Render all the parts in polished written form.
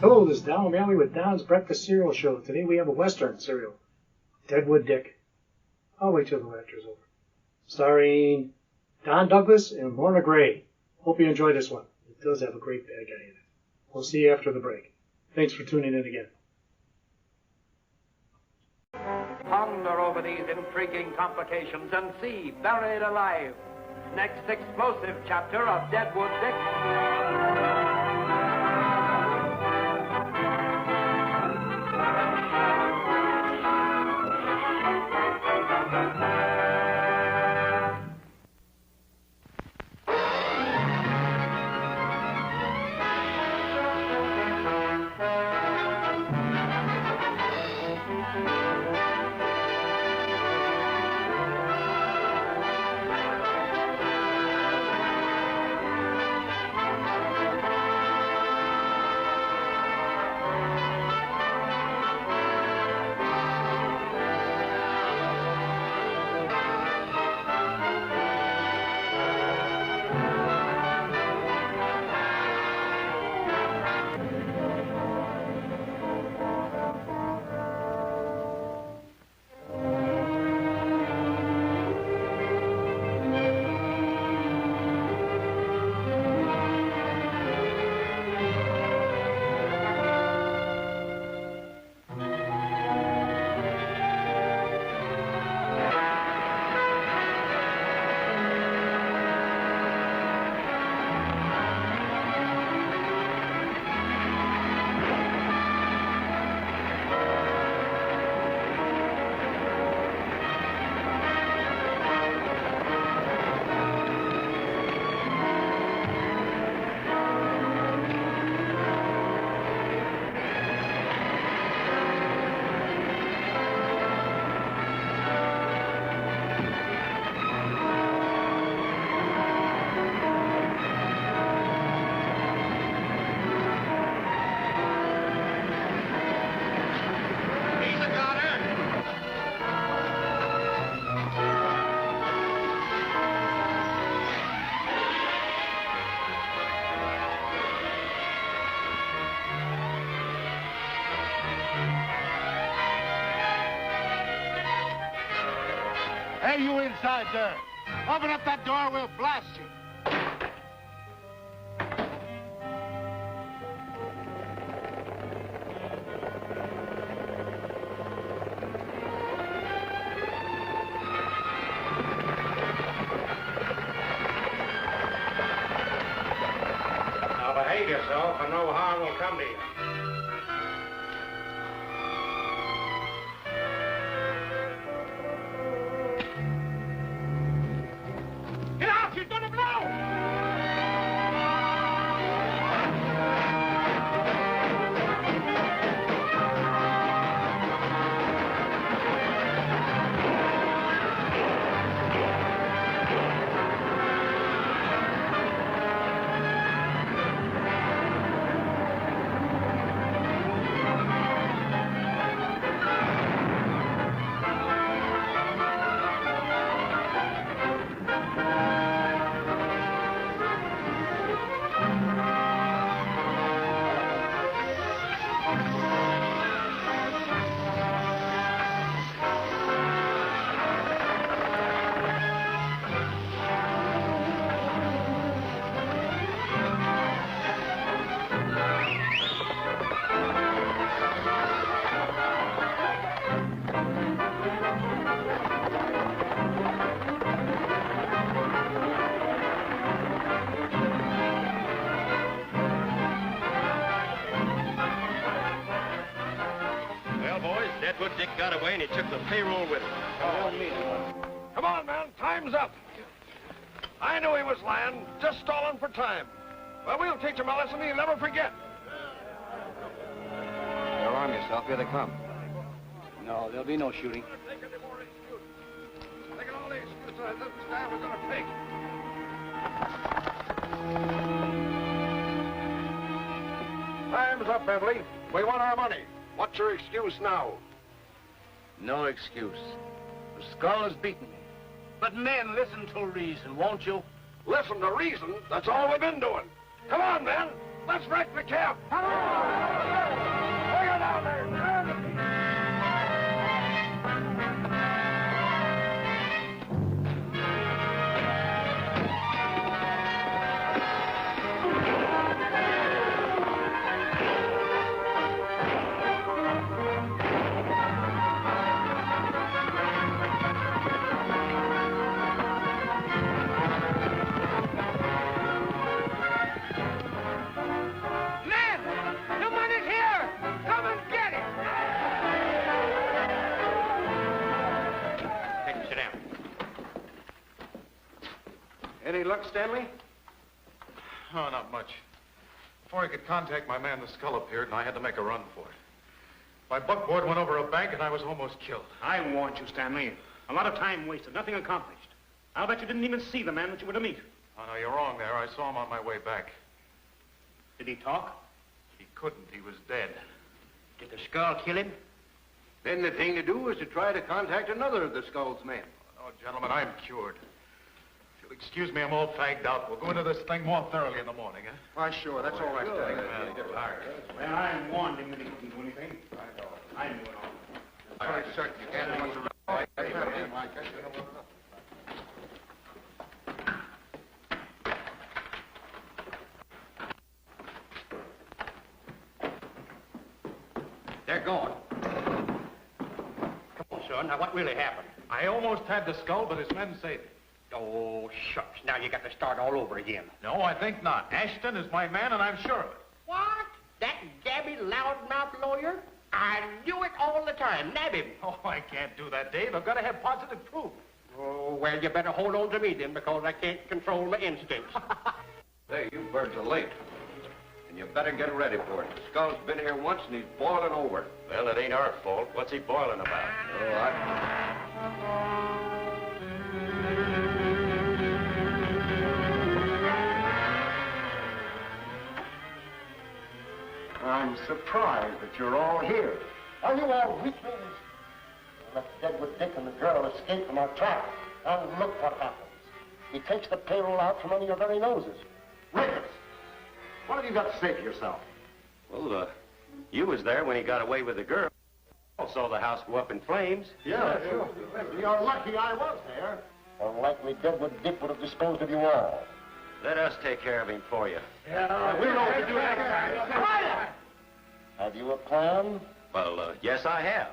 Hello, this is Don O'Malley with Don's Breakfast Cereal Show. Today we have a Western cereal, Deadwood Dick. I'll wait till the lecture's over. Starring Don Douglas and Lorna Gray. Hope you enjoy this one. It does have a great bad guy in it. We'll see you after the break. Thanks for tuning in again. Ponder over these intriguing complications and see Buried Alive, next explosive chapter of Deadwood Dick. Hey, you inside there. Open up that door, we'll blast you. Now behave yourself and no harm will come to you. Deadwood Dick got away and he took the payroll with him. Come on, man. Time's up. I knew he was lying, just stalling for time. Well, we'll teach him a lesson he'll never forget. So arm yourself. Here they come. No, there'll be no shooting. Look at all the excuses this guy was going to take. Time's up, Bentley. We want our money. What's your excuse now? No excuse. The skull has beaten me. But men, listen to reason, won't you? Listen to reason. That's all we've been doing. Come on, men. Let's wreck the camp. Bring her down there. Any luck, Stanley? Oh, not much. Before I could contact my man, the skull appeared, and I had to make a run for it. My buckboard went over a bank, and I was almost killed. I warned you, Stanley. A lot of time wasted, nothing accomplished. I'll bet you didn't even see the man that you were to meet. Oh, no, you're wrong there. I saw him on my way back. Did he talk? He couldn't. He was dead. Did the skull kill him? Then the thing to do is to try to contact another of the skull's men. Oh, gentlemen, I'm cured. If you'll excuse me, I'm all fagged out. We'll go into this thing more thoroughly in the morning, huh? Why, sure. That's all right, Stanley. Well, I warned him that he couldn't do anything. I knew it all. All right, sir. You can't do much They're going. Come on, son. Now, what really happened? I almost had the skull, but his men saved it. Oh, shucks. Now you got to start all over again. No, I think not. Ashton is my man, and I'm sure of it. What? That gabby, loudmouth lawyer? I knew it all the time. Nab him. Oh, I can't do that, Dave. I've got to have positive proof. Oh, well, you better hold on to me then, because I can't control my instincts. Hey, you birds are late. And you better get ready for it. The skull's been here once, and he's boiling over. Well, it ain't our fault. What's he boiling about? Oh, I'm surprised that you're all here. Are you all weaklings? We let Deadwood Dick and the girl escape from our trap. And look what happens. He takes the payroll out from under your very noses. Ricketts, what have you got to say for yourself? Well, you was there when he got away with the girl. I saw the house go up in flames. Yeah, sure. You're lucky I was there. Unlikely Deadwood Dick would have disposed of you all. Let us take care of him for you. Yeah, we know what to do next time. Quiet! Have you a plan? Well, yes, I have.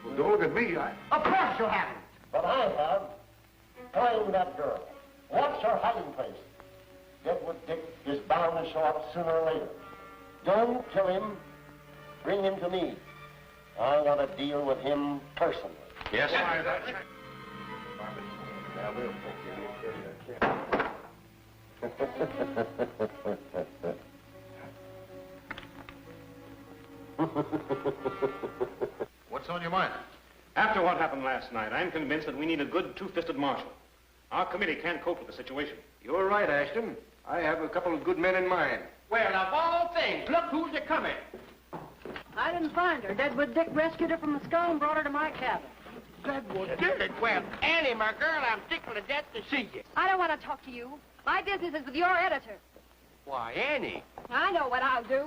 Well, don't look at me. Of course you haven't. But I have. Find that girl. Watch her hiding place. Deadwood Dick is bound to show up sooner or later. Don't kill him. Bring him to me. I got to deal with him personally. Yes, What's on your mind? After what happened last night, I'm convinced that we need a good two-fisted marshal. Our committee can't cope with the situation. you're right, Ashton. I have a couple of good men in mind. Well, of all things, look who's a-coming. I didn't find her. Deadwood Dick rescued her from the skull and brought her to my cabin. Deadwood Dick? Well, Annie, my girl, I'm tickled to death to see you. I don't want to talk to you. My business is with your editor. Why, Annie. I know what I'll do.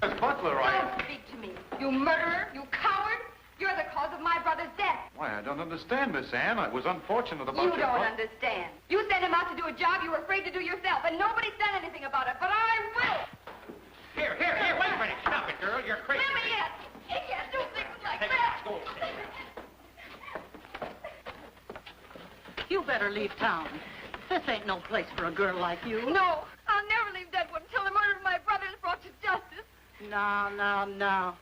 Miss Butler, Don't speak to me. You murderer, you coward. You're the cause of my brother's death. Why, I don't understand, Miss Anne. It was unfortunate about You your... don't understand. You sent him out to do a job you were afraid to do yourself, and nobody said anything about it, but I will. Here, wait a minute. Stop it, girl. You're crazy. Let me in. He can't do things like Hey, that. let's go. You better leave town. This ain't no place for a girl like you. No, I'll never leave Deadwood until the murder of my brother is brought to justice. No.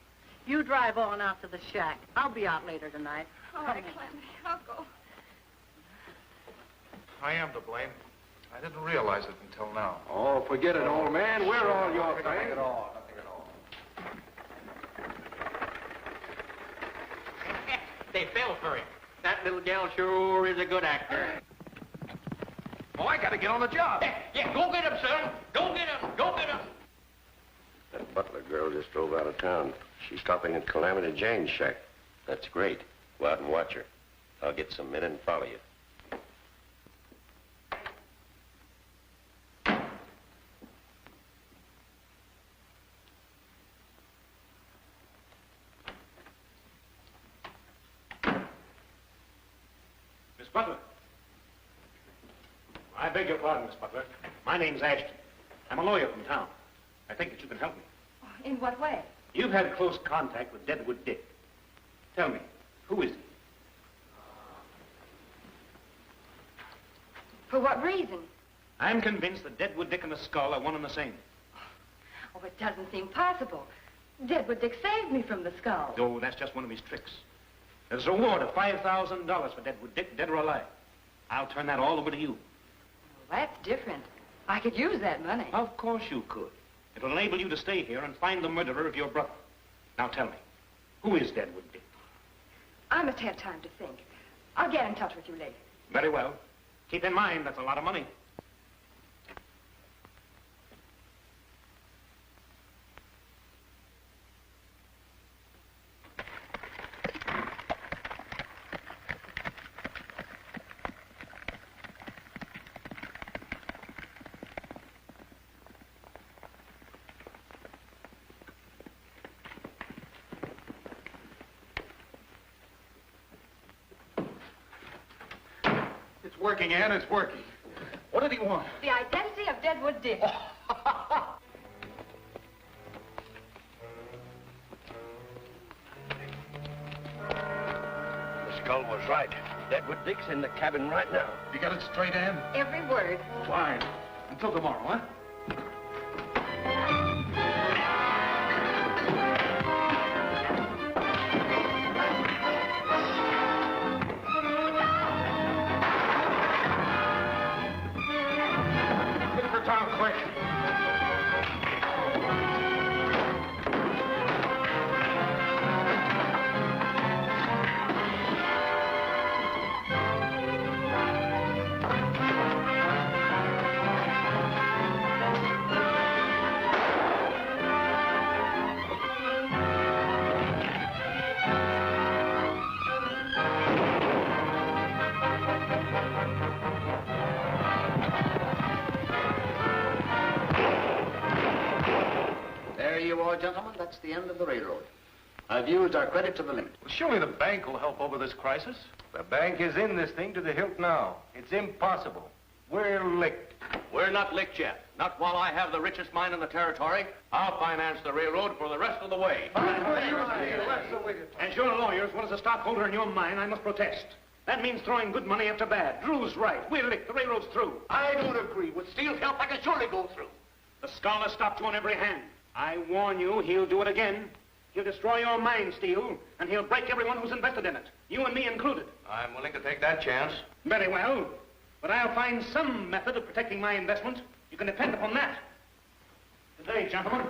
You drive on out to the shack. I'll be out later tonight. All right, Clancy, I'll go. I am to blame. I didn't realize it until now. Oh, forget it, old man. We're all your friends. Nothing at all, nothing at all. They fell for him. That little gal sure is a good actor. Oh, I gotta get on the job. Yeah, go get him, son. Go get him. Go get him. That Butler girl just drove out of town. She's stopping at Calamity Jane's shack. That's great. Go out and watch her. I'll get some men and follow you. Miss Butler. I beg your pardon, Miss Butler. My name's Ashton. I'm a lawyer from town. I think that you can help me. In what way? You've had close contact with Deadwood Dick. Tell me, who is he? For what reason? I'm convinced that Deadwood Dick and the skull are one and the same. Oh, it doesn't seem possible. Deadwood Dick saved me from the skull. Oh, that's just one of his tricks. There's a reward of $5,000 for Deadwood Dick, dead or alive. I'll turn that all over to you. Well, that's different. I could use that money. Of course you could. It'll enable you to stay here and find the murderer of your brother. Now tell me, who is Deadwood Dick? I must have time to think. I'll get in touch with you later. Very well. Keep in mind, that's a lot of money. It's working, Ann, it's working. What did he want? The identity of Deadwood Dick. The skull was right. Deadwood Dick's in the cabin right now. You got it straight, Ann? Every word. Fine. Until tomorrow, huh? Town quick. Gentlemen, that's the end of the railroad. I've used our credit to the limit. Well, surely the bank will help over this crisis. The bank is in this thing to the hilt now. It's impossible. We're licked. We're not licked yet. Not while I have the richest mine in the territory. I'll finance the railroad for the rest of the way. As your lawyer, as well as a stockholder in your mine, I must protest. That means throwing good money after bad. Drew's right. We're licked. The railroad's through. I don't agree. With Steele's help, I can surely go through. The skull has stopped you on every hand. I warn you, he'll do it again. He'll destroy your mine, Steele, and he'll break everyone who's invested in it, you and me included. I'm willing to take that chance. Very well, but I'll find some method of protecting my investment. You can depend upon that. Good day, gentlemen.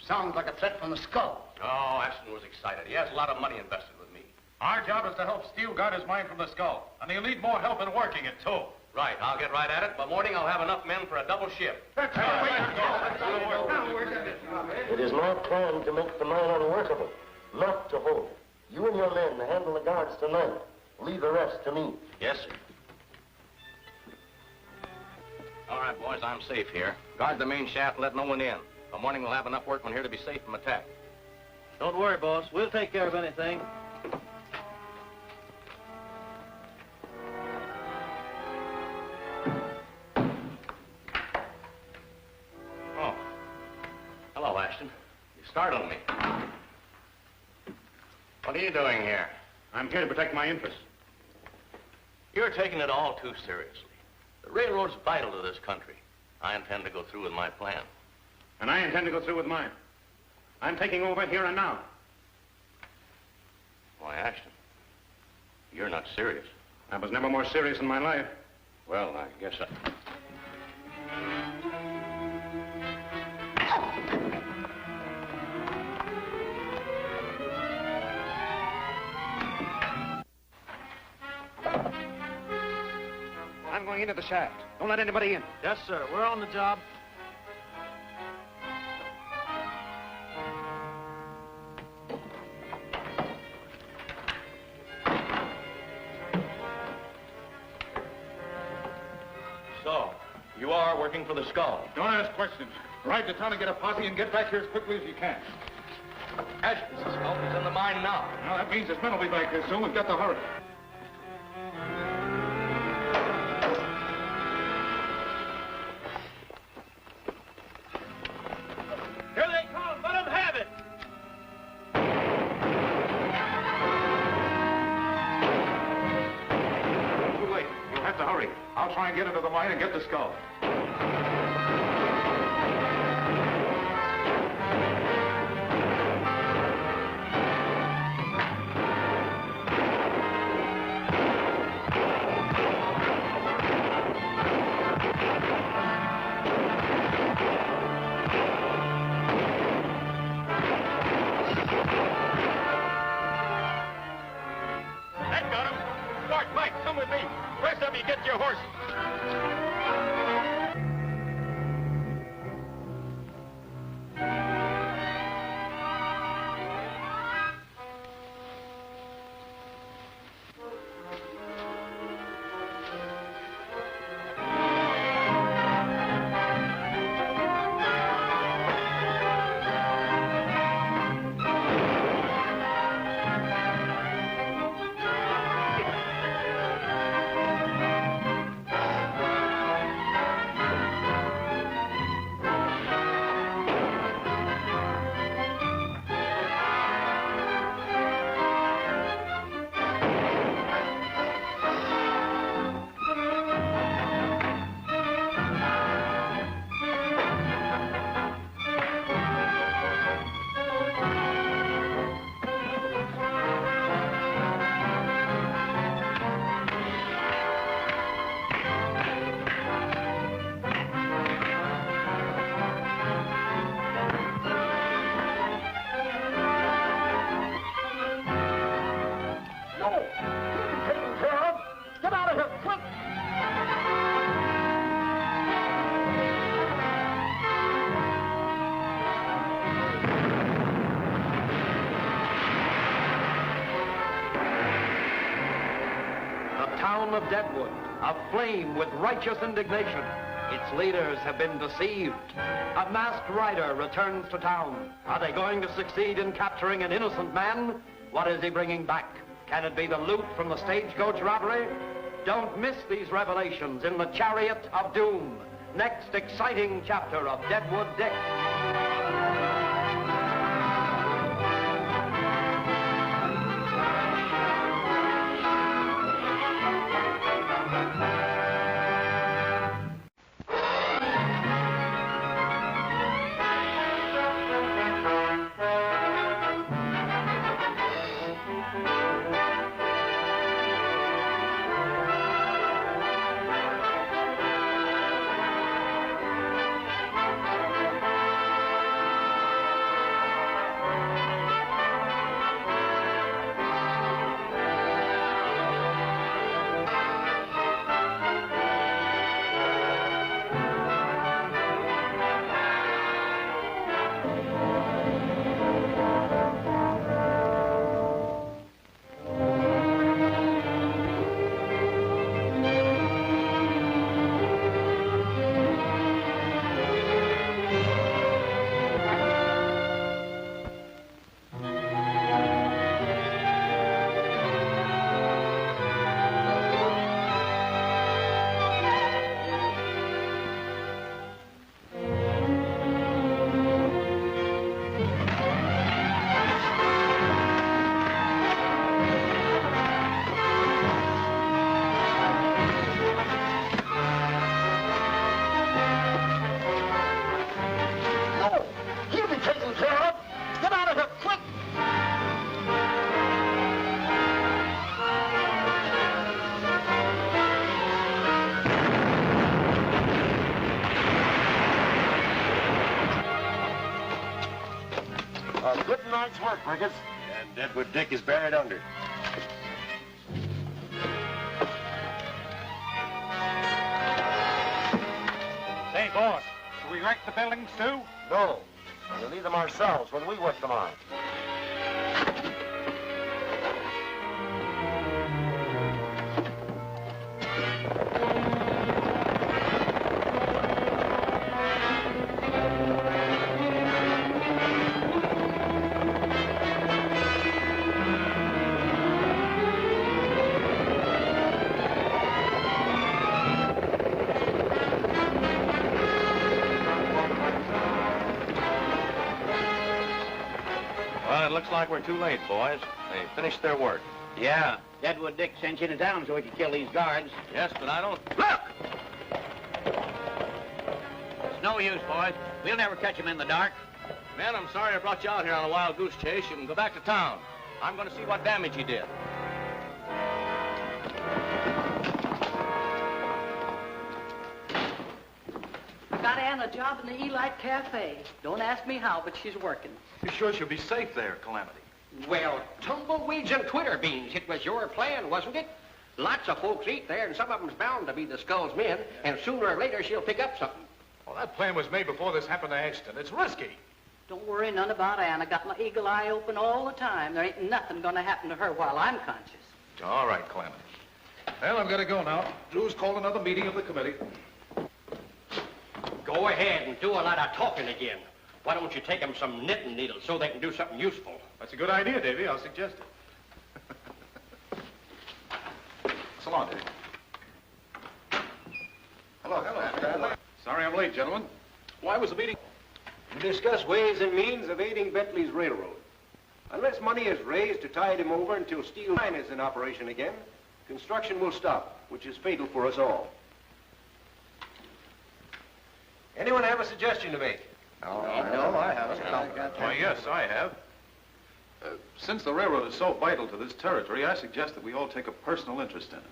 Sounds like a threat from the skull. Oh, Ashton was excited. He has a lot of money invested with me. Our job is to help Steele guard his mine from the skull. And he'll need more help in working it, too. Right, I'll get right at it. By morning, I'll have enough men for a double shift. It is my plan to make the mine unworkable, not to hold it. You and your men handle the guards tonight. Leave the rest to me. Yes, sir. All right, boys, I'm safe here. Guard the main shaft and let no one in. By morning, we'll have enough workmen here to be safe from attack. Don't worry, boss. We'll take care of anything. Oh. Hello, Ashton. You startled me. What are you doing here? I'm here to protect my interests. You're taking it all too seriously. The railroad's vital to this country. I intend to go through with my plan. And I intend to go through with mine. I'm taking over here and now. Why, Ashton, you're not serious. I was never more serious in my life. Well, I guess I... I'm going into the shaft. Don't let anybody in. Yes, sir. We're on the job. So, you are working for the Skull. Don't ask questions. Ride to town and get a posse and get back here as quickly as you can. Ashton's the Skull. He's in the mine now. Now, that means his men will be back here soon. We've got to hurry. Here they come. Let them have it. Too late. You'll have to hurry. I'll try and get into the mine and get the skull. That got him. Start, Mike. Come with me. Rest of you get your horses. Town of Deadwood, aflame with righteous indignation. Its leaders have been deceived. A masked rider returns to town. Are they going to succeed in capturing an innocent man? What is he bringing back? Can it be the loot from the stagecoach robbery? Don't miss these revelations in the Chariot of Doom. Next exciting chapter of Deadwood Dick. A good night's work, Ricketts. And Deadwood Dick is buried under. Say, boss, do we wreck the buildings, too? No. We'll need them ourselves when we work them on. Well, it looks like we're too late, boys. They finished their work. Yeah, Deadwood Dick sent you to town so we could kill these guards. Yes, but I don't... Look! It's no use, boys. We'll never catch him in the dark. Men, I'm sorry I brought you out here on a wild goose chase. You can go back to town. I'm going to see what damage he did. Got Ann a job in the Elite Cafe. Don't ask me how, but she's working. You sure she'll be safe there, Calamity? Well, tumbleweeds and twitter beans. It was your plan, wasn't it? Lots of folks eat there, and some of them's bound to be the Skull's men, and sooner or later she'll pick up something. Well, that plan was made before this happened to Ashton. It's risky. Don't worry none about Ann. I got my eagle eye open all the time. There ain't nothing gonna happen to her while I'm conscious. All right, Calamity. Well, I've got to go now. Drew's called another meeting of the committee. Go ahead and do a lot of talking again. Why don't you take them some knitting needles so they can do something useful? That's a good idea, Davy. I'll suggest it. So long, Davy. Hello. Sorry I'm late, gentlemen. Why was the meeting? To discuss ways and means of aiding Bentley's railroad. Unless money is raised to tide him over until steel mine is in operation again, construction will stop, which is fatal for us all. Anyone have a suggestion to make? No, I haven't. Why, yes, I have. Since the railroad is so vital to this territory, I suggest that we all take a personal interest in it.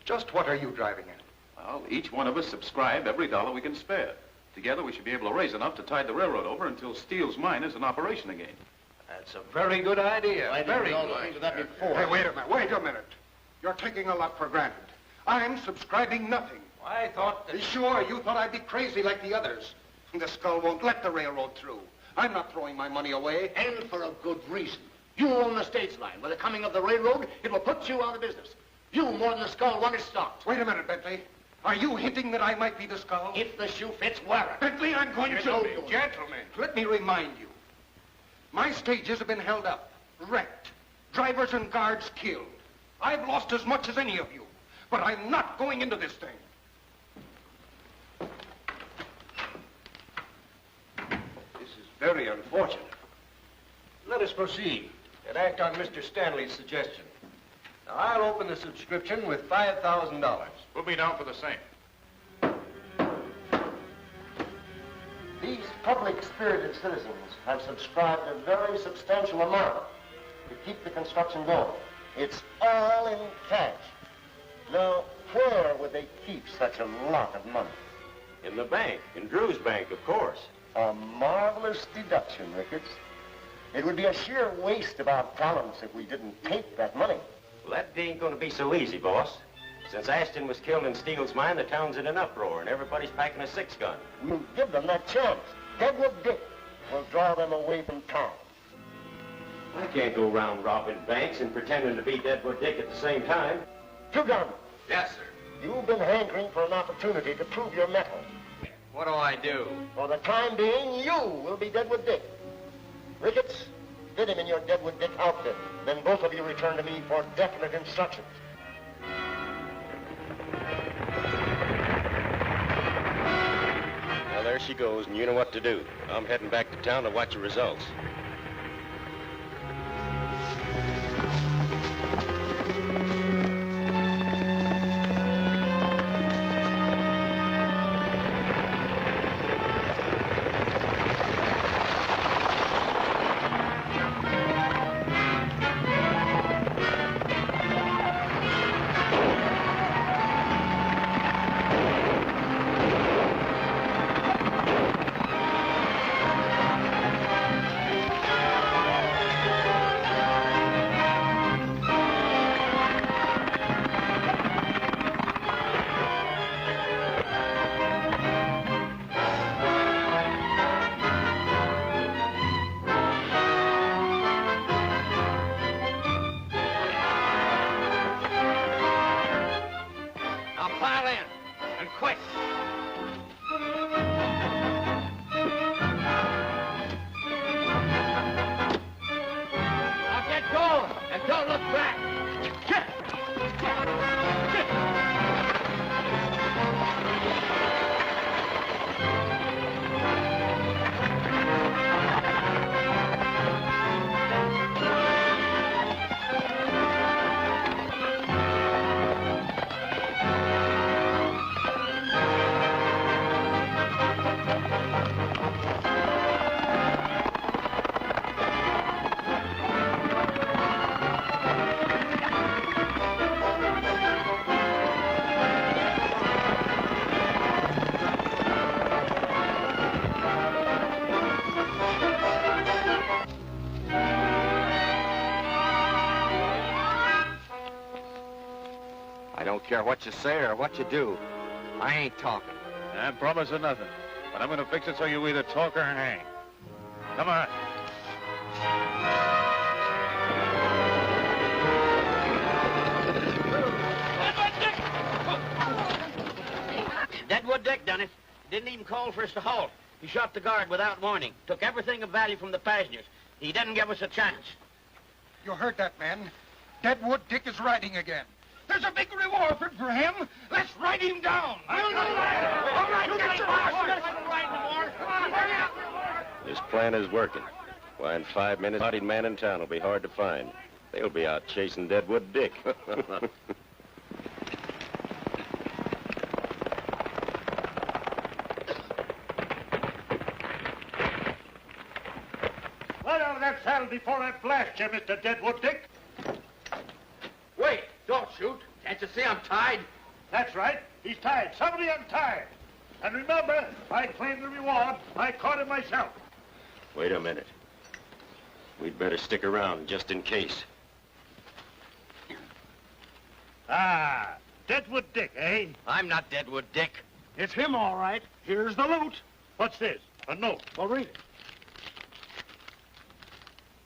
Just what are you driving at? Well, each one of us subscribe every dollar we can spare. Together, we should be able to raise enough to tide the railroad over until Steele's mine is in operation again. That's a very good idea. Very good. That before. Hey, wait a minute. You're taking a lot for granted. I'm subscribing nothing. I thought that... Sure, you thought I'd be crazy like the others. The Skull won't let the railroad through. I'm not throwing my money away. And for a good reason. You own the states line. With the coming of the railroad, it will put you out of business. You, more than the Skull, want it stopped. Wait a minute, Bentley. Are you hinting that I might be the Skull? If the shoe fits, wear it. Bentley, I'm going to... Gentlemen. Let me remind you. My stages have been held up, wrecked, drivers and guards killed. I've lost as much as any of you, but I'm not going into this thing. This is very unfortunate. Let us proceed and act on Mr. Stanley's suggestion. Now, I'll open the subscription with $5,000. We'll be down for the same. These public-spirited citizens have subscribed a very substantial amount to keep the construction going. It's all in cash. Now, where would they keep such a lot of money? In the bank. In Drew's bank, of course. A marvelous deduction, Ricketts. It would be a sheer waste of our talents if we didn't take that money. Well, that ain't going to be so easy, boss. Since Ashton was killed in Steele's mine, the town's in an uproar, and everybody's packing a six-gun. We'll give them that chance. Deadwood Dick will draw them away from town. I can't go around robbing banks and pretending to be Deadwood Dick at the same time. Two-Gun, Yes, sir. you've been hankering for an opportunity to prove your mettle. What do I do? For the time being, you will be Deadwood Dick. Ricketts, fit him in your Deadwood Dick outfit. Then both of you return to me for definite instructions. Well, there she goes, and you know what to do. I'm heading back to town to watch the results. care what you say or what you do. I ain't talking. I'm promising nothing. But I'm going to fix it so you either talk or hang. Come on. Deadwood Dick done it. Didn't even call for us to halt. He shot the guard without warning. Took everything of value from the passengers. He didn't give us a chance. You heard that, man. Deadwood Dick is riding again. There's a big reward for him. Let's ride him down. All right, get your horse. This plan is working. Why, in 5 minutes, bodied man in town will be hard to find. They'll be out chasing Deadwood Dick. Let out of that saddle before I blast you, Mr. Deadwood Dick. Wait, don't shoot. Can't you see I'm tied? That's right. He's tied. Somebody untied. And remember, I claim the reward. I caught him myself. Wait a minute. We'd better stick around just in case. Ah, Deadwood Dick, eh? I'm not Deadwood Dick. It's him, all right. Here's the loot. What's this? A note. Well, read it.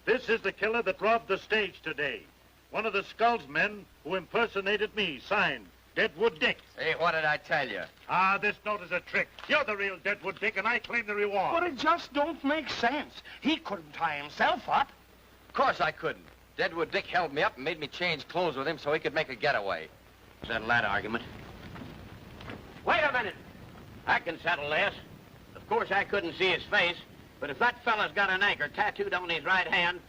This is the killer that robbed the stage today. One of the Skull's men who impersonated me, signed Deadwood Dick. Hey, what did I tell you? Ah, this note is a trick. You're the real Deadwood Dick, and I claim the reward. But it just don't make sense. He couldn't tie himself up. Of course I couldn't. Deadwood Dick held me up and made me change clothes with him so he could make a getaway. Settle that argument. Wait a minute. I can settle this. Of course, I couldn't see his face, but if that fella's got an anchor tattooed on his right hand,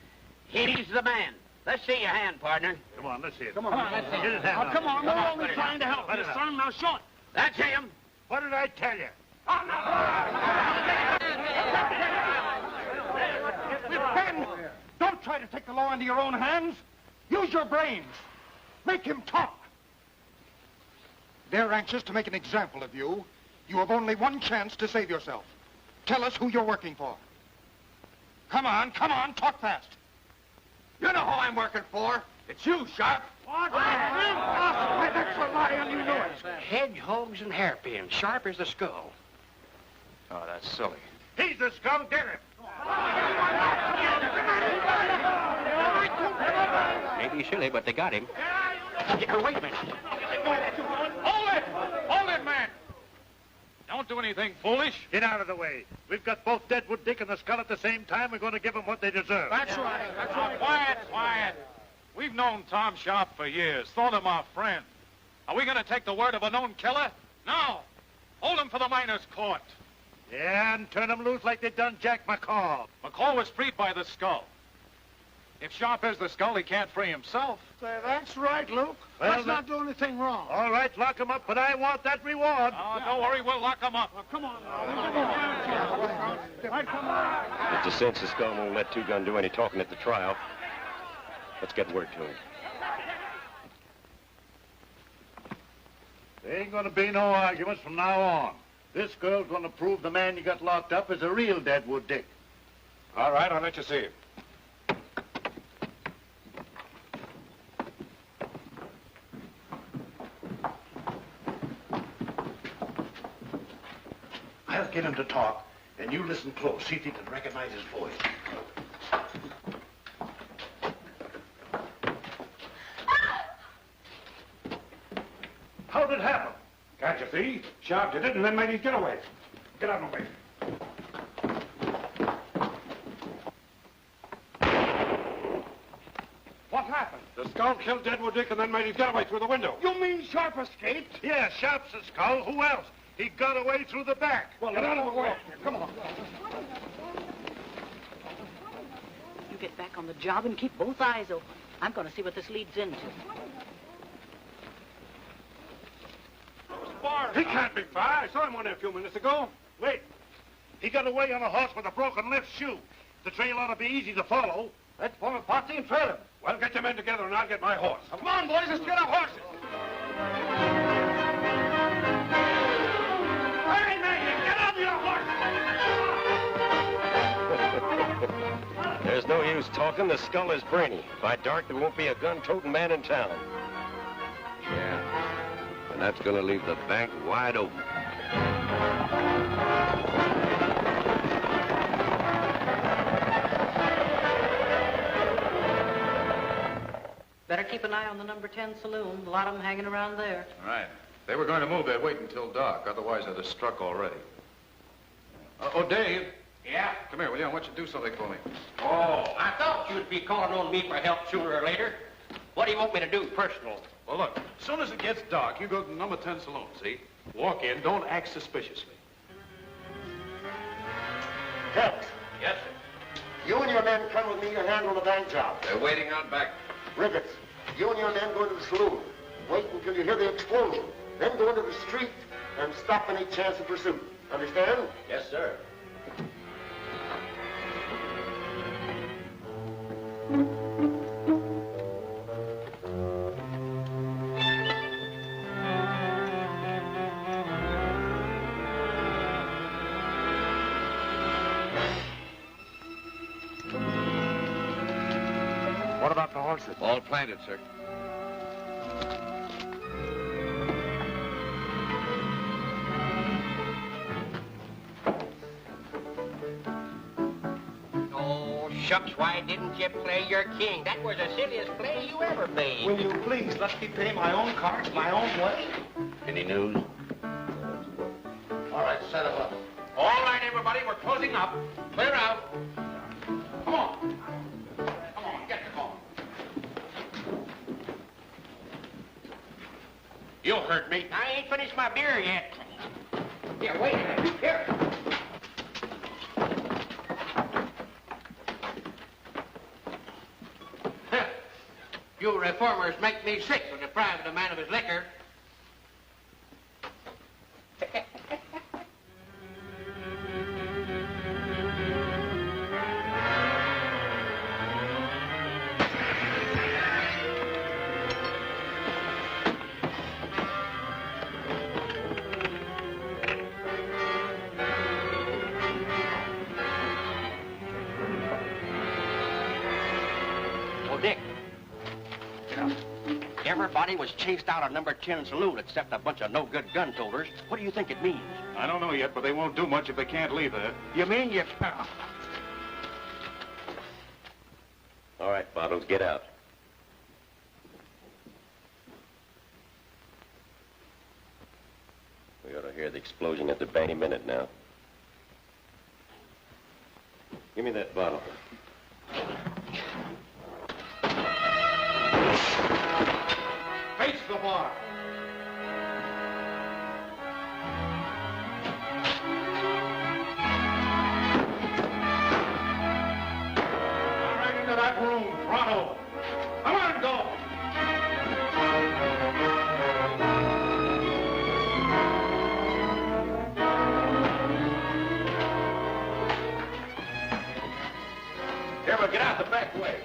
he's the man. Let's see your hand, partner. Come on, let's see it. Come on, let's see it. Get his hand out. Come on, we're only trying to help. Let it Your out. son, now show it. That's him. What did I tell you? Ben, don't try to take the law into your own hands. Use your brains. Make him talk. They're anxious to make an example of you. You have only one chance to save yourself. Tell us who you're working for. Come on, talk fast. You know who I'm working for. It's you, Sharp. What? That's a lie, and you know it. Hedgehogs and hairpins, sharp as the skull. Oh, that's silly. He's the Skull. Get him. Maybe silly, but they got him. Wait a minute. Hold it, man. Don't do anything foolish. Get out of the way. We've got both Deadwood Dick and the Skull at the same time. We're going to give them what they deserve. That's right. Quiet. We've known Tom Sharp for years. Thought him our friend. Are we going to take the word of a known killer? No. Hold him for the miners' court. Yeah, and turn him loose like they done Jack McCall. McCall was freed by the Skull. If Sharp is the Skull, he can't free himself. That's right, Luke. Well, Let's not do anything wrong. All right, lock him up, but I want that reward. Oh, don't worry, we'll lock him up. Come on. It's a sense the Skull won't let Two Gun do any talking at the trial. Let's get word to him. There ain't gonna be no arguments from now on. This girl's gonna prove the man you got locked up is a real Deadwood Dick. All right, I'll let you see it. I'll get him to talk, and you listen close. See if you can recognize his voice. How'd it happen? Can't you see? Sharp did it and then made his getaway. Get out of the way. What happened? The Skull killed Deadwood Dick and then made his getaway through the window. You mean Sharp escaped? Yeah, Sharp's the Skull. Who else? He got away through the back. Well, get out of the way. Come on. You get back on the job and keep both eyes open. I'm going to see what this leads into. He can't be far. I saw him on there a few minutes ago. Wait. He got away on a horse with a broken left shoe. The trail ought to be easy to follow. Let's form a posse and trail him. Well, get your men together and I'll get my horse. Come on, boys. Let's get our horses. Hurry, man. Get on your horse. There's no use talking. The Skull is brainy. By dark, there won't be a gun-toting man in town. Yeah. And that's going to leave the bank wide open. Better keep an eye on the number 10 saloon. A lot of them hanging around there. All right. They were going to move. They'd wait until dark. Otherwise, they'd have struck already. Oh, Dave. Yeah? Come here, will you? I want you to do something for me. Oh, I thought you'd be calling on me for help sooner or later. What do you want me to do, personal? Well, look, as soon as it gets dark, you go to number 10 saloon, see? Walk in, don't act suspiciously. Tex, Yes, sir. you and your men come with me to handle the bank job. They're waiting out back. Ricketts, you and your men go into the saloon. Wait until you hear the explosion. Then go into the street and stop any chance of pursuit. Understand? Yes, sir. What about the horses? All planted, sir. Oh, shucks, why didn't you play your king? That was the silliest play you ever made. Will you please let me play my own cards my own way? Any news? All right, set them up. All right, everybody, we're closing up. Clear out. Come on. Come on, get the ball. You'll hurt me. I ain't finished my beer yet. Here, wait a minute. Here. You reformers make me sick when depriving a man of his liquor. Oh, Dick. Everybody was chased out of number 10 saloon except a bunch of no-good gun toters. What do you think it means? I don't know yet, but they won't do much if they can't leave there. You mean you... All right, Bottles, get out. We ought to hear the explosion at the bank any minute now. Give me that bottle. Face the bar. All right, into that room, pronto. Come on, go. Here, but get out the back way.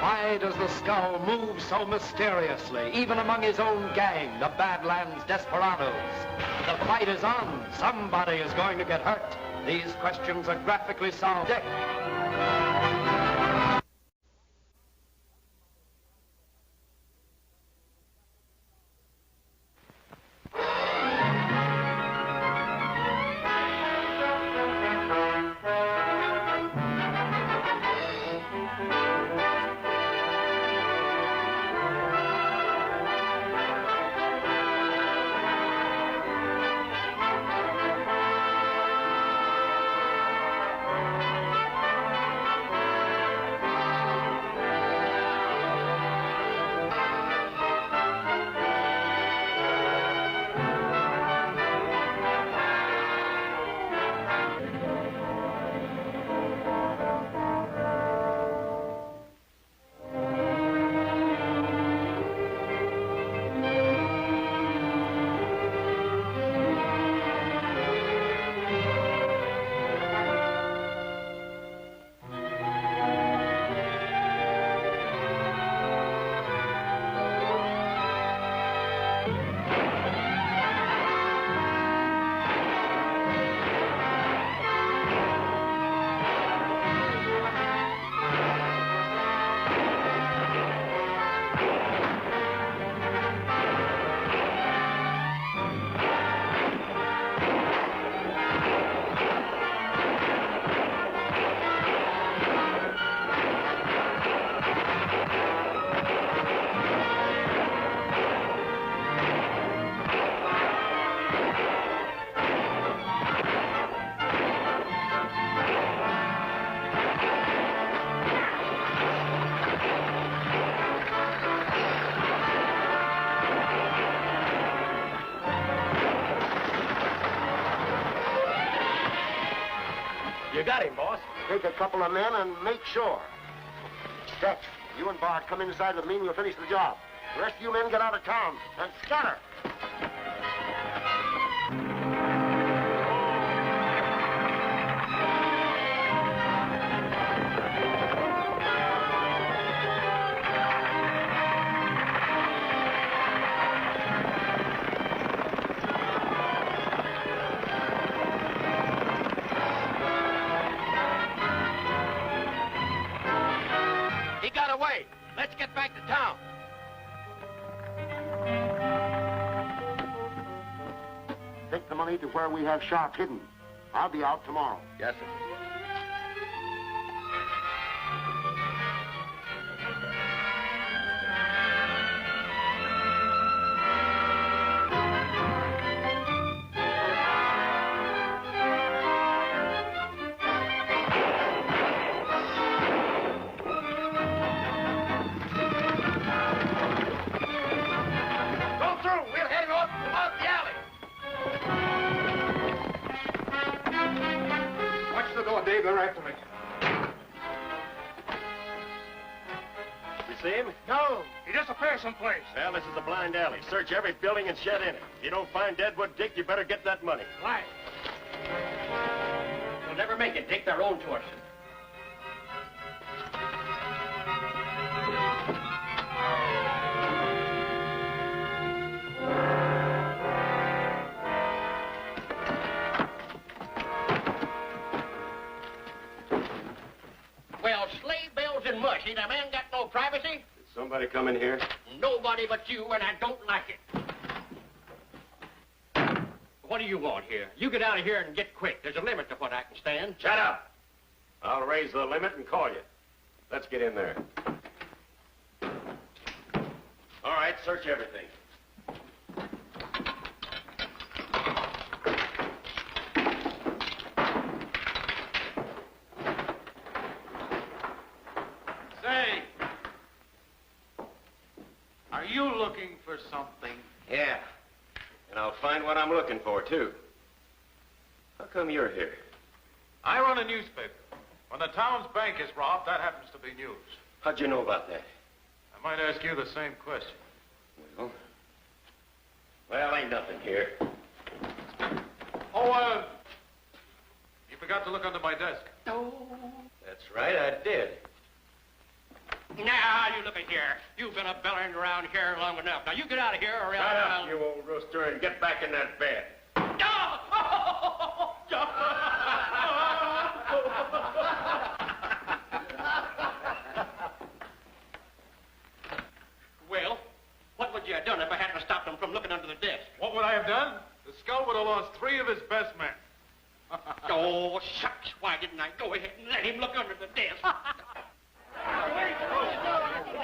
Why does the skull move so mysteriously, even among his own gang, the Badlands Desperados? The fight is on. Somebody is going to get hurt. These questions are graphically solved. Dick. got him, boss. Take a couple of men and make sure. Deck, you and Bart come inside with me and you'll finish the job. The rest of you men get out of town and scatter. He got away. Let's get back to town. Take the money to where we have Sharp hidden. I'll be out tomorrow. Yes, sir. Go through. We'll head off the alley. Watch the door, Dave. They're after me. You see him? No, he disappeared someplace. Well, this is a blind alley. Search every building and shed in it. If you don't find Deadwood Dick, you better get that money. Why? You'll never make it, Dick. They're own to us. Well, sleigh bells and mush. Ain't a man got no privacy? Did somebody come in here? Nobody but you, and I don't like it. What do you want here? You get out of here and get quick. There's a limit to what I can stand. Shut up! I'll raise the limit and call you. Let's get in there. All right, search everything. Say, are you looking for something? Yeah. And I'll find what I'm looking for, too. How come you're here? I run a newspaper. When the town's bank is robbed, that happens to be news. How'd you know about that? I might ask you the same question. Well, ain't nothing here. Oh, you forgot to look under my desk. That's right, I did. Now, you look at here. You've been a bellering around here long enough. Now, you get out of here or else Shut I'll... up, you old rooster, and get back in that bed. Well, what would you have done if I hadn't stopped him from looking under the desk? What would I have done? The skull would have lost 3 of his best men. Oh, shucks. Why didn't I go ahead and let him look under the desk?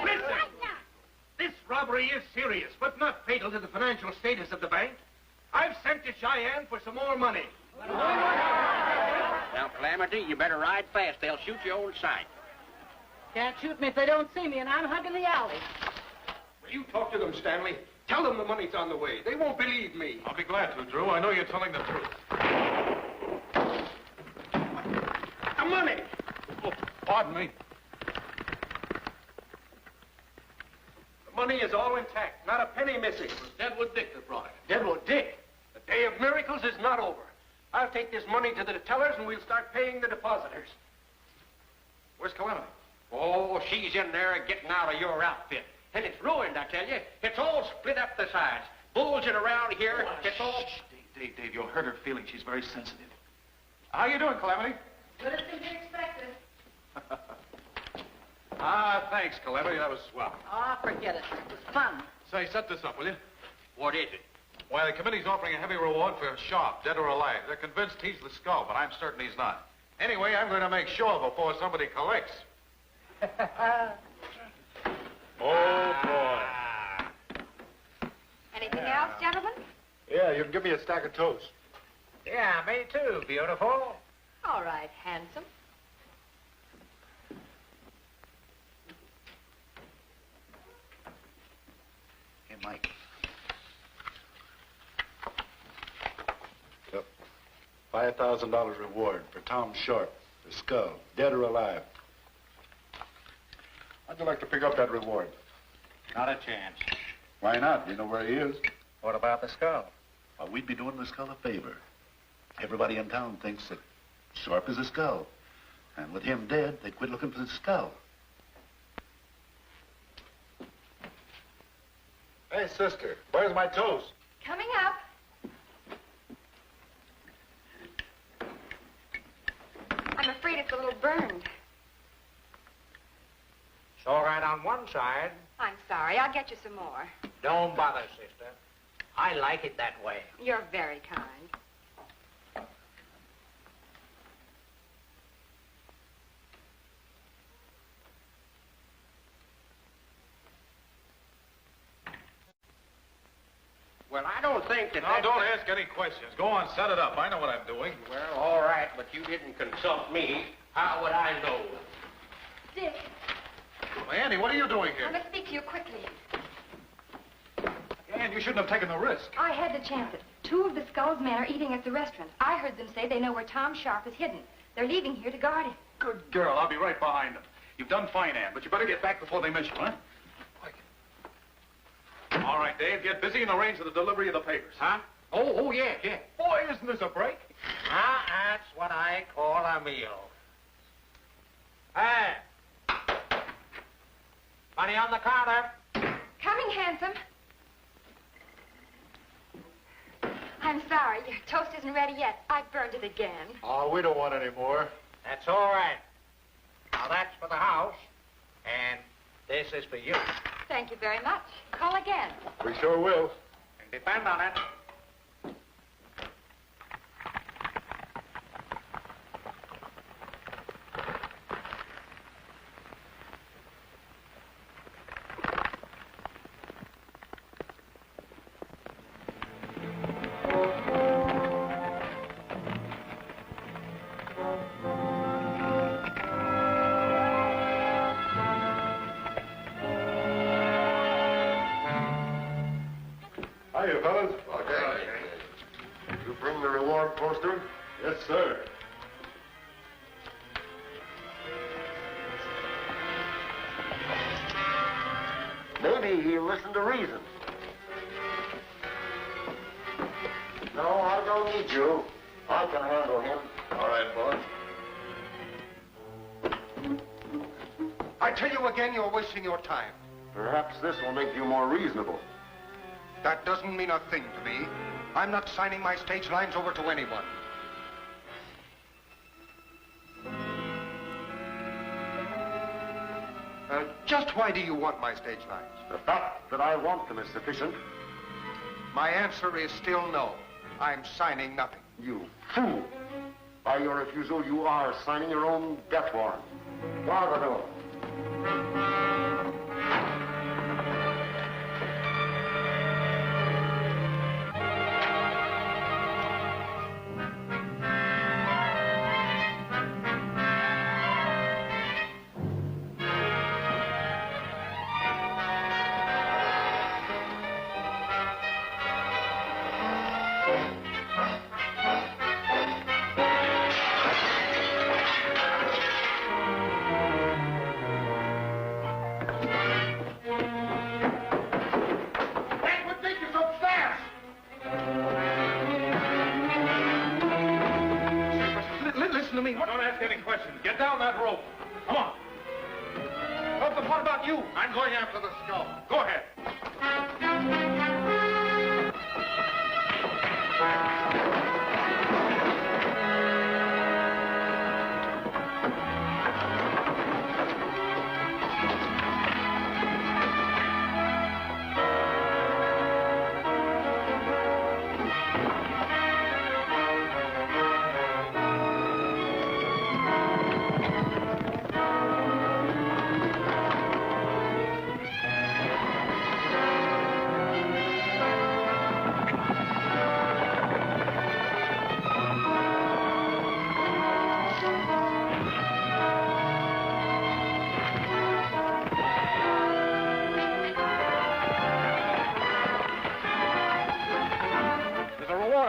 Listen, this robbery is serious, but not fatal to the financial status of the bank. I've sent to Cheyenne for some more money. Now, Calamity, you better ride fast. They'll shoot you on sight. Can't shoot me if they don't see me, and I'm hugging the alley. Will you talk to them, Stanley? Tell them the money's on the way. They won't believe me. I'll be glad to, Drew. I know you're telling the truth. The money! Oh, pardon me. The money is all intact. Not a penny missing. It was Deadwood Dick that brought it. Deadwood Dick, the day of miracles is not over. I'll take this money to the tellers and we'll start paying the depositors. Where's Calamity? Oh, she's in there getting out of your outfit. And it's ruined, I tell you. It's all split up the sides. Bulging around here. It's all... Dave, you'll hurt her feelings. She's very sensitive. How you doing, Calamity? Good as can be expected. Thanks, Calamity. That was swell. Oh, forget it. It was fun. Say, set this up, will you? What is it? Why, the committee's offering a heavy reward for Sharp, dead or alive. They're convinced he's the skull, but I'm certain he's not. Anyway, I'm going to make sure before somebody collects. Oh, boy. Anything else, gentlemen? Yeah, you can give me a stack of toast. Yeah, me too, beautiful. All right, handsome. Hey, Mike. Yep. $5,000 reward for Tom Sharp. The skull, dead or alive. How'd you like to pick up that reward? Not a chance. Why not? You know where he is. What about the skull? Well, we'd be doing the skull a favor. Everybody in town thinks that Sharp is a skull. And with him dead, they quit looking for the skull. Hey, sister, where's my toast? Coming up. I'm afraid it's a little burned. It's all right on one side. I'm sorry. I'll get you some more. Don't bother, sister. I like it that way. You're very kind. Well, I don't think that... Now, don't ask any questions. Go on, set it up. I know what I'm doing. Well, all right, but you didn't consult me. How would I know? Dick, Well, Annie, what are you doing I here? must speak to you quickly. Ann, you shouldn't have taken the risk. I had to chance it. 2 of the Skull's men are eating at the restaurant. I heard them say they know where Tom Sharp is hidden. They're leaving here to guard him. Good girl. I'll be right behind them. You've done fine, Ann, but you better get back before they miss you, huh? All right, Dave, get busy and arrange for the delivery of the papers. Huh? Oh, yeah. Boy, isn't this a break? That's what I call a meal. Hey! Money on the counter. Coming, handsome. I'm sorry. Your toast isn't ready yet. I burned it again. Oh, we don't want any more. That's all right. Now, that's for the house, and this is for you. Thank you very much. Call again. We sure will. And depend on it. Hiya, fellas. Okay. You bring the reward poster? Yes, sir. Maybe he'll listen to reason. No, I don't need you. I can handle him. All right, boss. I tell you again, you're wasting your time. Perhaps this will make you more reasonable. That doesn't mean a thing to me. I'm not signing my stage lines over to anyone. Just why do you want my stage lines? The fact that I want them is sufficient. My answer is still no. I'm signing nothing. You fool! By your refusal, you are signing your own death warrant. Guard the door. Don't ask any questions. Get down that rope. Come on. Oh, but what about you? I'm going after the skull. Go ahead.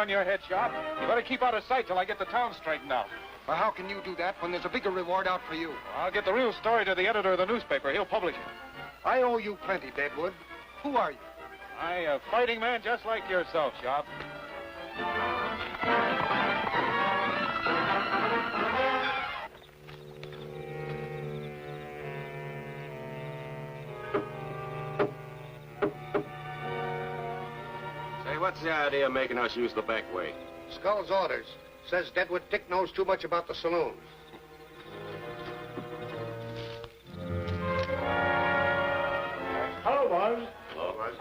On your head, Sharp. You better keep out of sight till I get the town straightened out. Well, how can you do that when there's a bigger reward out for you? I'll get the real story to the editor of the newspaper. He'll publish it. I owe you plenty, Deadwood. Who are you? A fighting man just like yourself, Sharp. Say, what's the idea of making us use the back way? Skull's orders. Says Deadwood Dick knows too much about the saloon. Hello, boys. Hello, boys.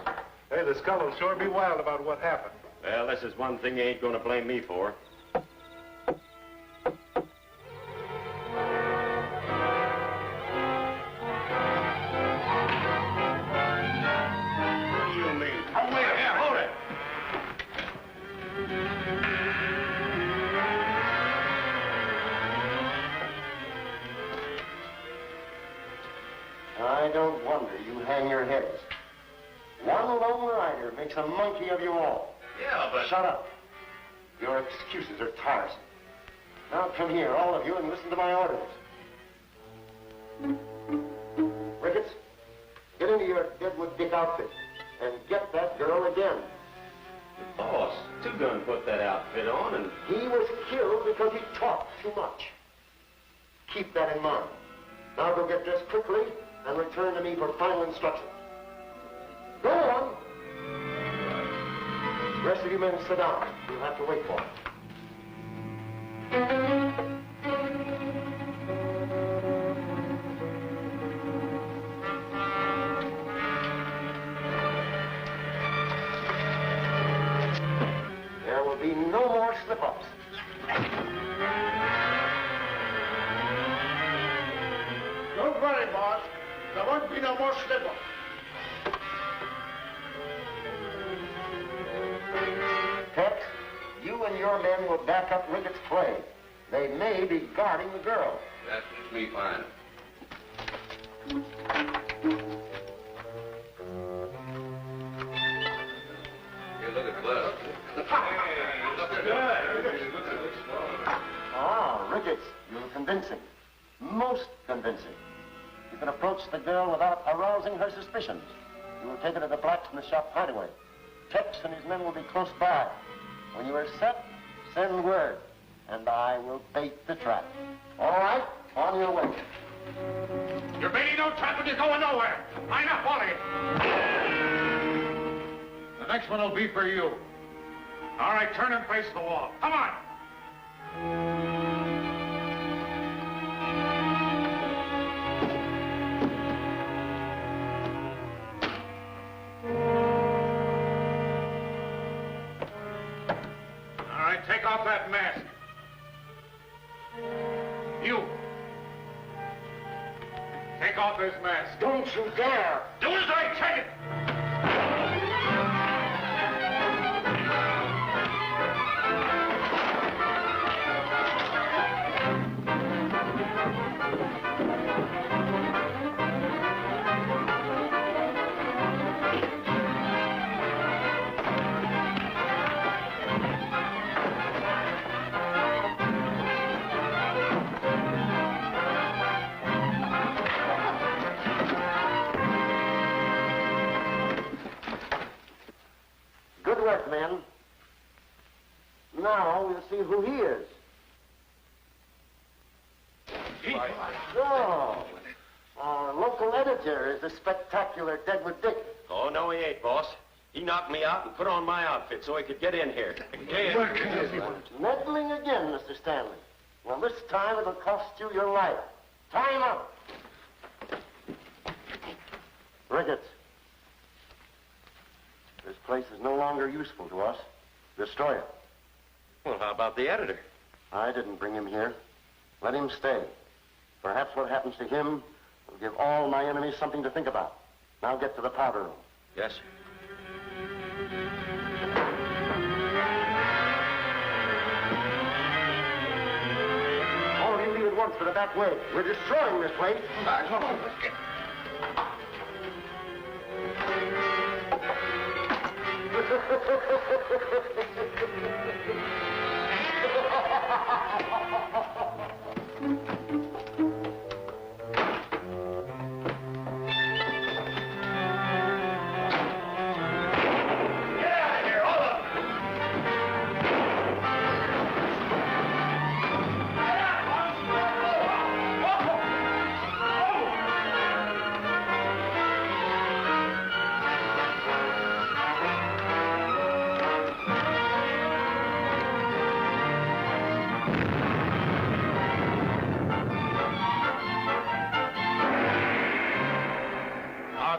Hey, the Skull will sure be wild about what happened. Well, this is one thing you ain't gonna blame me for. What do you mean? Oh, wait, here, hold it. I don't wonder you hang your heads. One lone rider makes a monkey of you all. Yeah, but... Shut up. Your excuses are tiresome. Now come here, all of you, and listen to my orders. Ricketts, get into your Deadwood Dick outfit and get that girl again. Boss, Two-Gun put that outfit on and... He was killed because he talked too much. Keep that in mind. Now go get dressed quickly and return to me for final instructions. Go on. The rest of you men sit down. You'll have to wait for it. There will be no more slip-ups. Don't worry, boss. There won't be no more slip-ups. Tex, you and your men will back up Ricketts' play. They may be guarding the girl. That suits me fine. Here, look at Bud. Ah, Ricketts, you're convincing. Most convincing. You can approach the girl without arousing her suspicions. You will take her to the blacksmith shop hideaway. Tex and his men will be close by. When you are set, send word, and I will bait the trap. All right, on your way. You're baiting no trap and you're going nowhere. Line up, all of you. The next one will be for you. All right, turn and face the wall. Come on. All right, take off that mask. You. Take off this mask. Don't you dare! Do as I tell you. Good work, men. Now we'll see who he is. So, our local editor is the spectacular Deadwood Dick. Oh, no, he ain't, boss. He knocked me out and put on my outfit so he could get in here. Meddling again, Mr. Stanley. Well, this time it'll cost you your life. Tie him up. Ricketts. This place is no longer useful to us. Destroy it. Well, how about the editor? I didn't bring him here. Let him stay. Perhaps what happens to him will give all my enemies something to think about. Now get to the powder room. Yes, sir. All of you leave at once for the back way. We're destroying this place.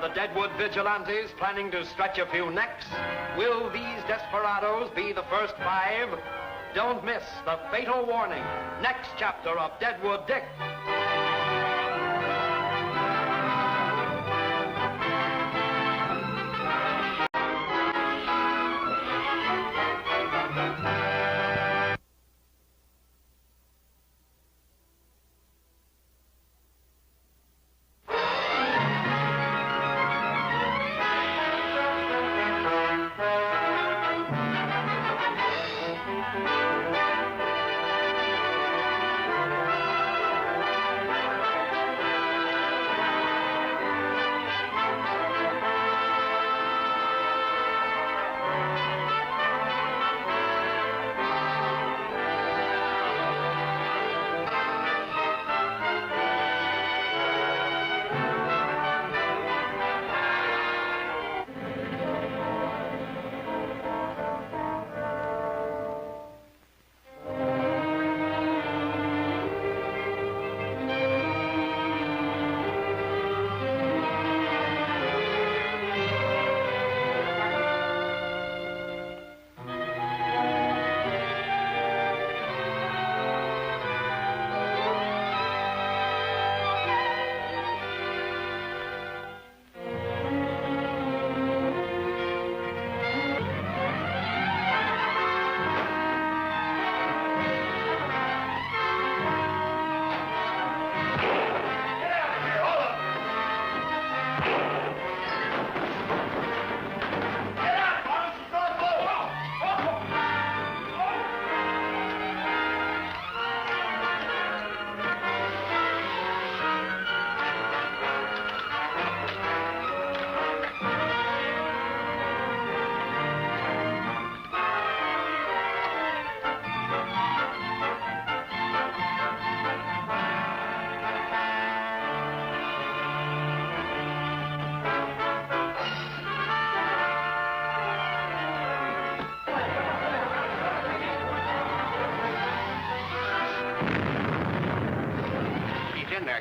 The Deadwood vigilantes planning to stretch a few necks? Will these desperados be the first 5? Don't miss the fatal warning. Next chapter of Deadwood Dick.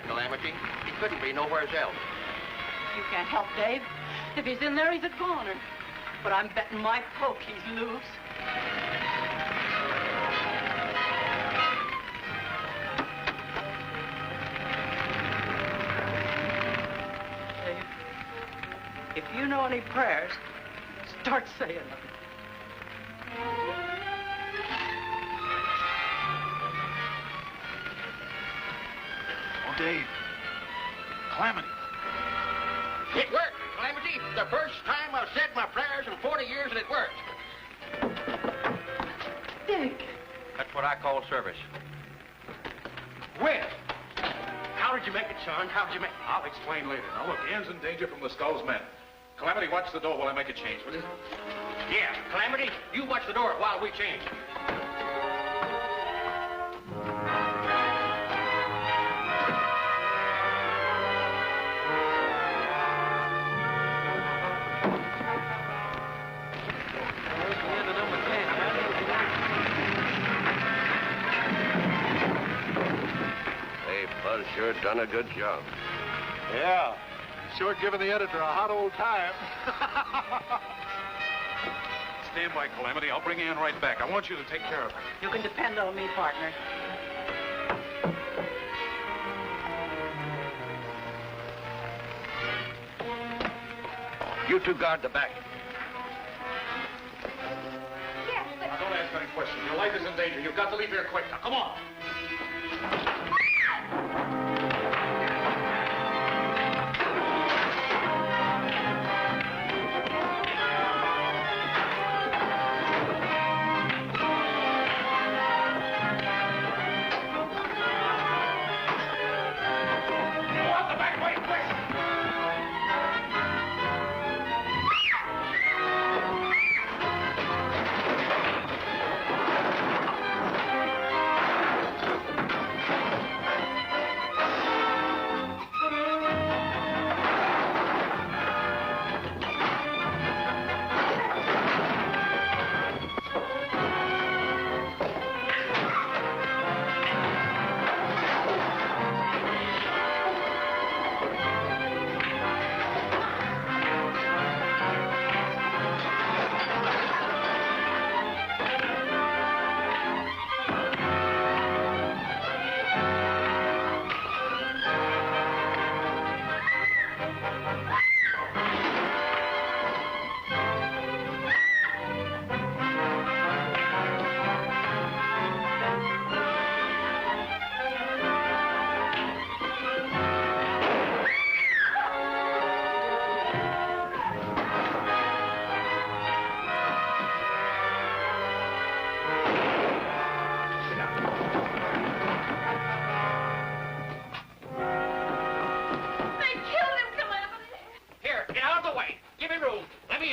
Calamity. He couldn't be nowhere else. You can't help Dave. If he's in there, he's a goner. But I'm betting my poke he's loose. Dave, if you know any prayers, start saying them. Dave. Calamity. It worked, Calamity. The first time I've said my prayers in 40 years and it worked. Dick. That's what I call service. Where? How did you make it, son? How did you make it? I'll explain later. Now, look, Ann's in danger from the Skull's men. Calamity, watch the door while I make a change, will you? Yeah, Calamity, you watch the door while we change. Buzz sure done a good job. Yeah. Sure giving the editor a hot old time. Stand by, Calamity. I'll bring Ann right back. I want you to take care of her. You can depend on me, partner. You two guard the back. Yes, but... Now, don't ask any questions. Your life is in danger. You've got to leave here quick. Now, come on.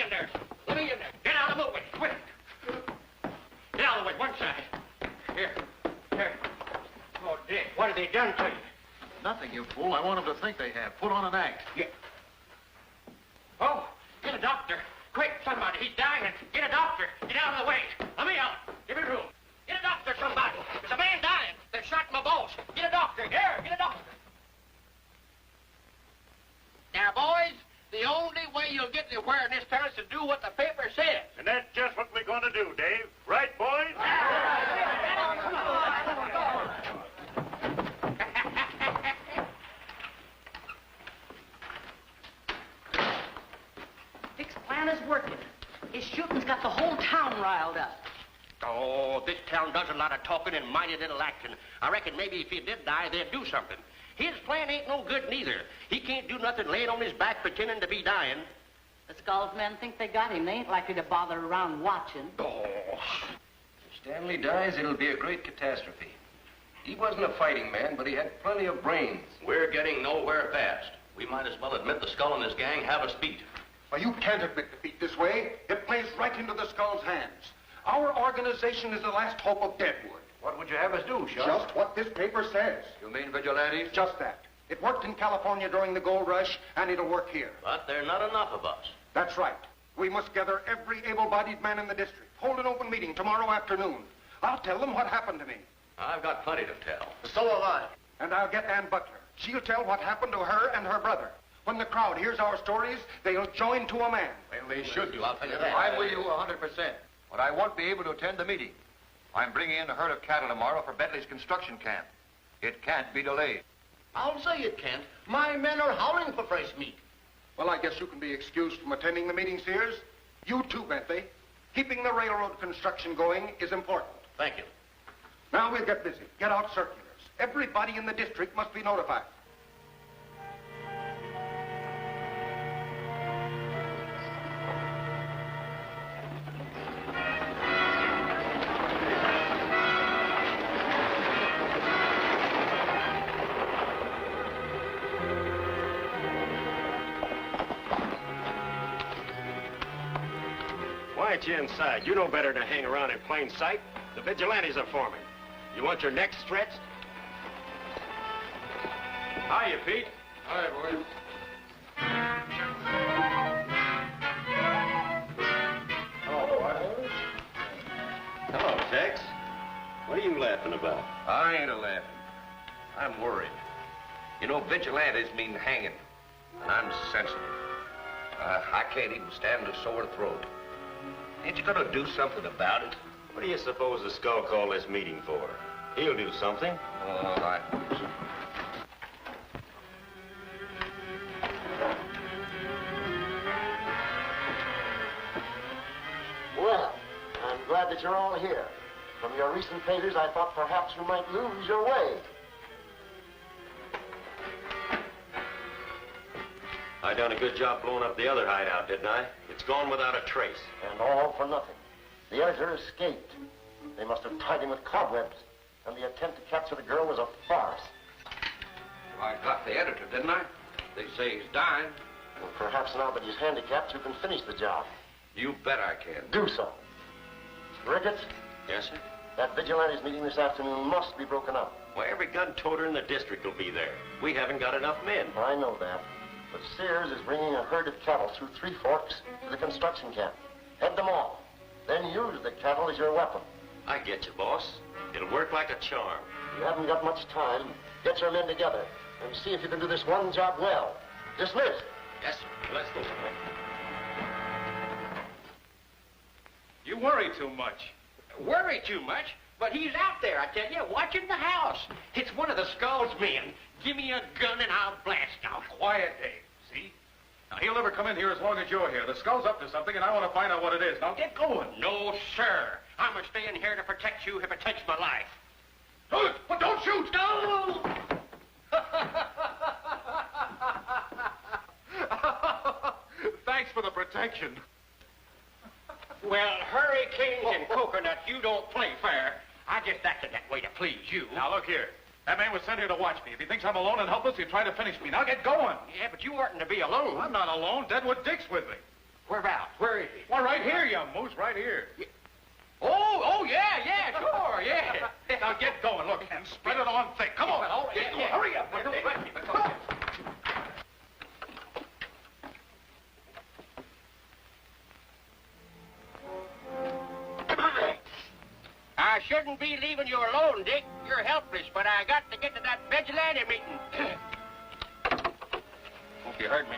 in there. Let me in there. Get out of the way. Quick. Get out of the way. One side. Here. Oh, Dick, what have they done to you? Nothing, you fool. I want them to think they have. Put on an act. Yeah. Oh, get a doctor. Quick, somebody. He's dying. Get a doctor. Get out of the way. Let me out. Give me room. Get a doctor, somebody. There's a man dying. They're shot my boss. Get a doctor. Here, get a doctor. Now, boys, the only way you'll get anywhere in this town is to do what the paper says. And that's just what we're going to do, Dave. Right, boys? Dick's plan is working. His shooting's got the whole town riled up. Oh, this town does a lot of talking and mighty little acting. I reckon maybe if he did die, they'd do something. His plan ain't no good neither. He can't do nothing laying on his back pretending to be dying. The Skulls men think they got him. They ain't likely to bother around watching. Oh. If Stanley dies, it'll be a great catastrophe. He wasn't a fighting man, but he had plenty of brains. We're getting nowhere fast. We might as well admit the Skull and his gang have us beat. Well, you can't admit defeat this way. It plays right into the Skull's hands. Our organization is the last hope of Deadwood. What would you have us do, Sheriff? Just what this paper says. You mean vigilantes? Just that. It worked in California during the gold rush, and it'll work here. But there are not enough of us. That's right. We must gather every able-bodied man in the district. Hold an open meeting tomorrow afternoon. I'll tell them what happened to me. I've got plenty to tell. So will I. And I'll get Ann Butler. She'll tell what happened to her and her brother. When the crowd hears our stories, they'll join to a man. Well, they should do, I'll tell you that. I'm with you 100%. But I won't be able to attend the meeting. I'm bringing in a herd of cattle tomorrow for Bentley's construction camp. It can't be delayed. I'll say it can't. My men are howling for fresh meat. Well, I guess you can be excused from attending the meeting, Sears. You too, Bentley. Keeping the railroad construction going is important. Thank you. Now we'll get busy. Get out circulars. Everybody in the district must be notified. Why aren't you inside? You know better than to hang around in plain sight. The vigilantes are forming. You want your neck stretched? Hiya, Pete. Hi, boys. Hello, boys. Hello, Tex. What are you laughing about? I ain't a-laughing. I'm worried. You know, vigilantes mean hanging. And I'm sensitive. I can't even stand a sore throat. Ain't you gonna do something about it? What do you suppose the Skull called this meeting for? He'll do something. Oh, I... Well, I'm glad that you're all here. From your recent failures, I thought perhaps you might lose your way. I done a good job blowing up the other hideout, didn't I? It's gone without a trace. And all for nothing. The editor escaped. They must have tied him with cobwebs. And the attempt to capture the girl was a farce. I got the editor, didn't I? They say he's dying. Well, perhaps now that he's handicapped, you can finish the job. You bet I can. Do so. Ricketts? Yes, sir? That vigilantes meeting this afternoon must be broken up. Well, every gun toter in the district will be there. We haven't got enough men. I know that. But Sears is bringing a herd of cattle through Three Forks to the construction camp. Head them off. Then use the cattle as your weapon. I get you, boss. It'll work like a charm. You haven't got much time. Get your men together and see if you can do this one job well. Dismissed. Yes, sir. Let's go. You worry too much. Worry too much? But he's out there, I tell you, watching the house. It's one of the Skull's men. Give me a gun and I'll blast out. Quiet, Dave. See? Now, he'll never come in here as long as you're here. The Skull's up to something, and I want to find out what it is. Now, get going. No, sir. I'm going to stay in here to protect you if it takes my life. Good, but don't shoot! No! Thanks for the protection. Well, hurricanes and coconuts, you don't play fair. I just acted that way to please you. Now, look here. That man was sent here to watch me. If he thinks I'm alone and helpless, he'll try to finish me. Now, get going. Yeah, but you oughtn't to be alone. I'm not alone. Deadwood Dick's with me. Whereabouts? Where is he? Well, right here, you moose, right here. Oh, yeah, sure, yeah. Now get going, look, and spread it on thick. Come on. All right, Get going. yeah. Hurry up. Come on. I shouldn't be leaving you alone, Dick. You're helpless, but I got to get to that vigilante meeting. Hope you heard me.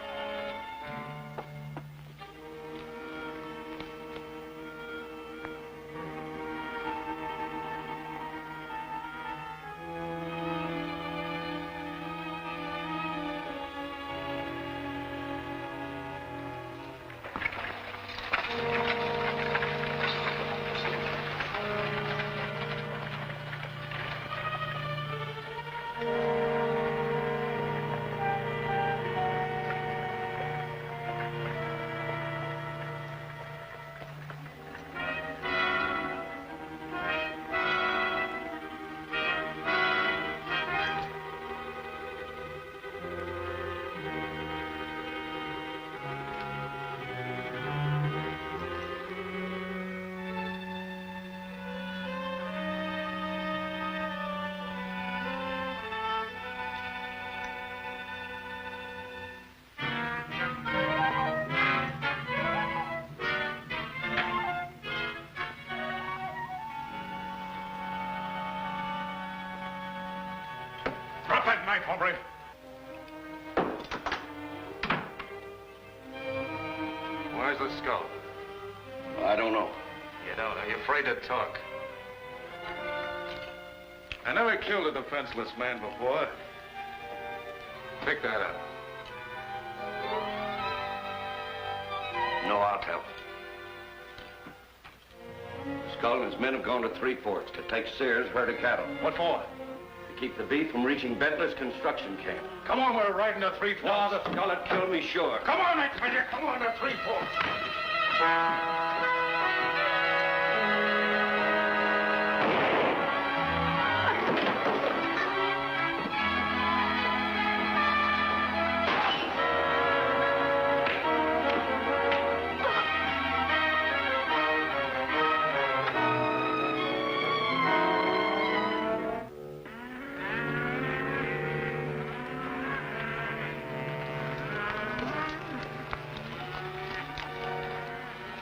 Drop that knife, hombre. Where's the skull? I don't know. You don't. Are you afraid to talk? I never killed a defenseless man before. Pick that up. No, I'll tell. Skull and his men have gone to Three Forks to take Sears' herd of cattle. What for? To keep the beef from reaching Bentley's construction camp. Come on, we're riding to Three Forks. No, the Skull had killed me, sure. Come on, Expeditor. Come on to Three Forks.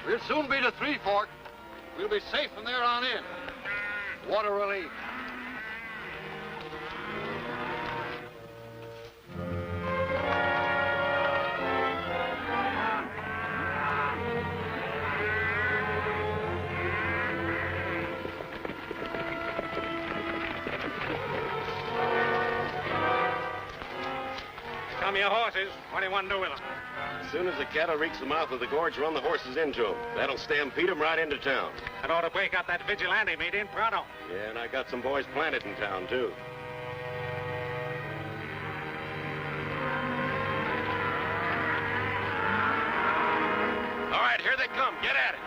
We'll soon be to Three Forks. We'll be safe from there on in. What a relief. Come your horses. What do you want to do with them? As soon as the cattle reach the mouth of the gorge, run the horses into them. That'll stampede them right into town. That ought to break up that vigilante meeting pronto. Yeah, and I got some boys planted in town, too. All right, here they come. Get at it.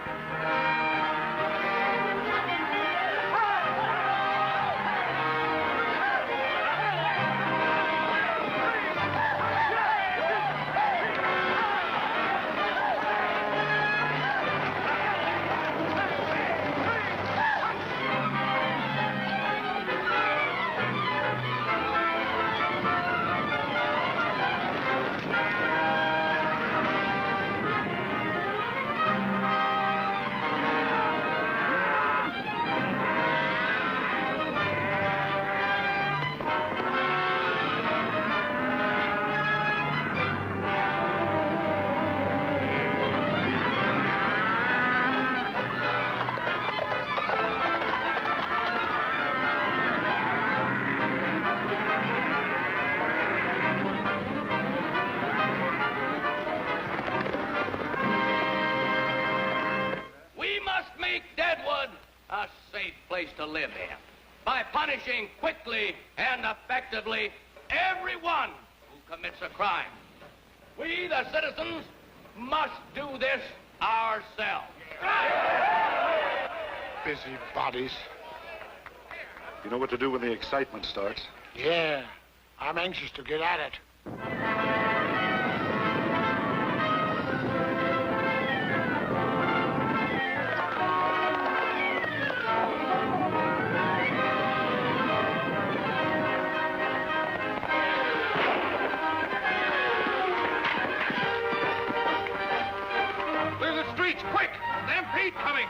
a safe place to live in by punishing quickly and effectively everyone who commits a crime. We, the citizens, must do this ourselves. Busy bodies. You know what to do when the excitement starts? Yeah, I'm anxious to get at it. Stampede coming!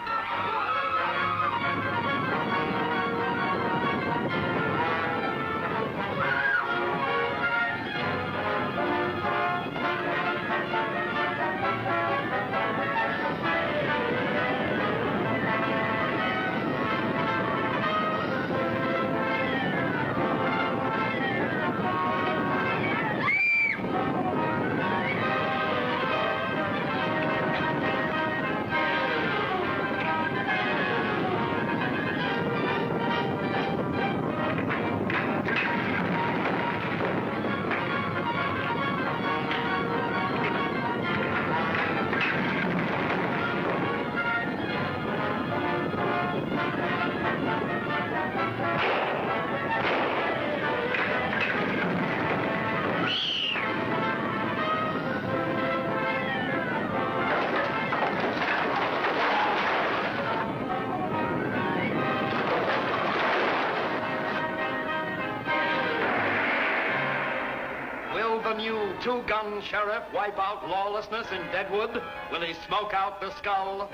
The new two-gun sheriff wipe out lawlessness in Deadwood? Will he smoke out the skull?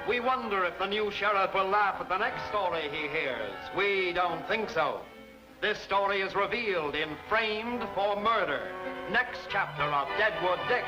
We wonder if the new sheriff will laugh at the next story he hears. We don't think so. This story is revealed in Framed for Murder, next chapter of Deadwood Dick.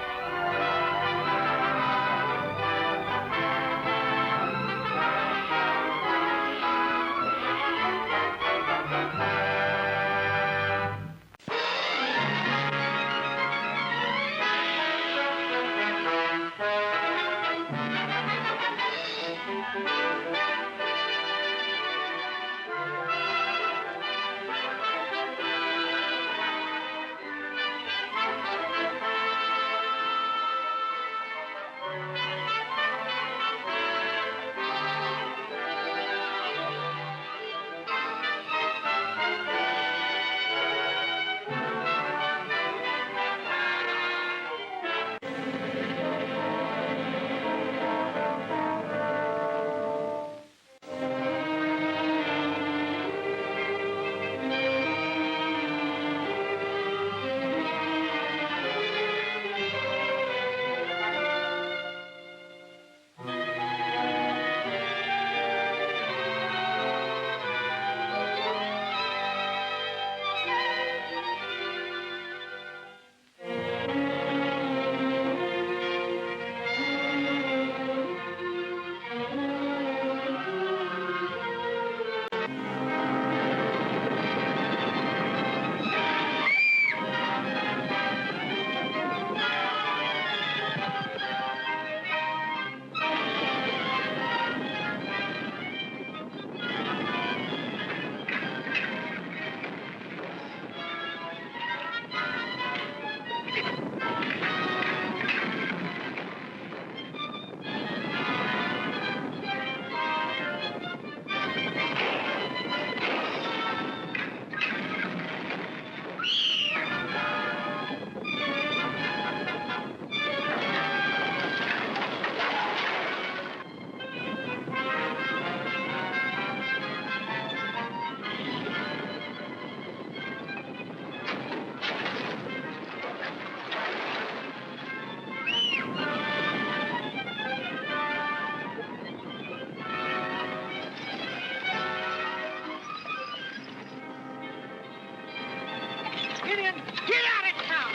Gideon, get out of town!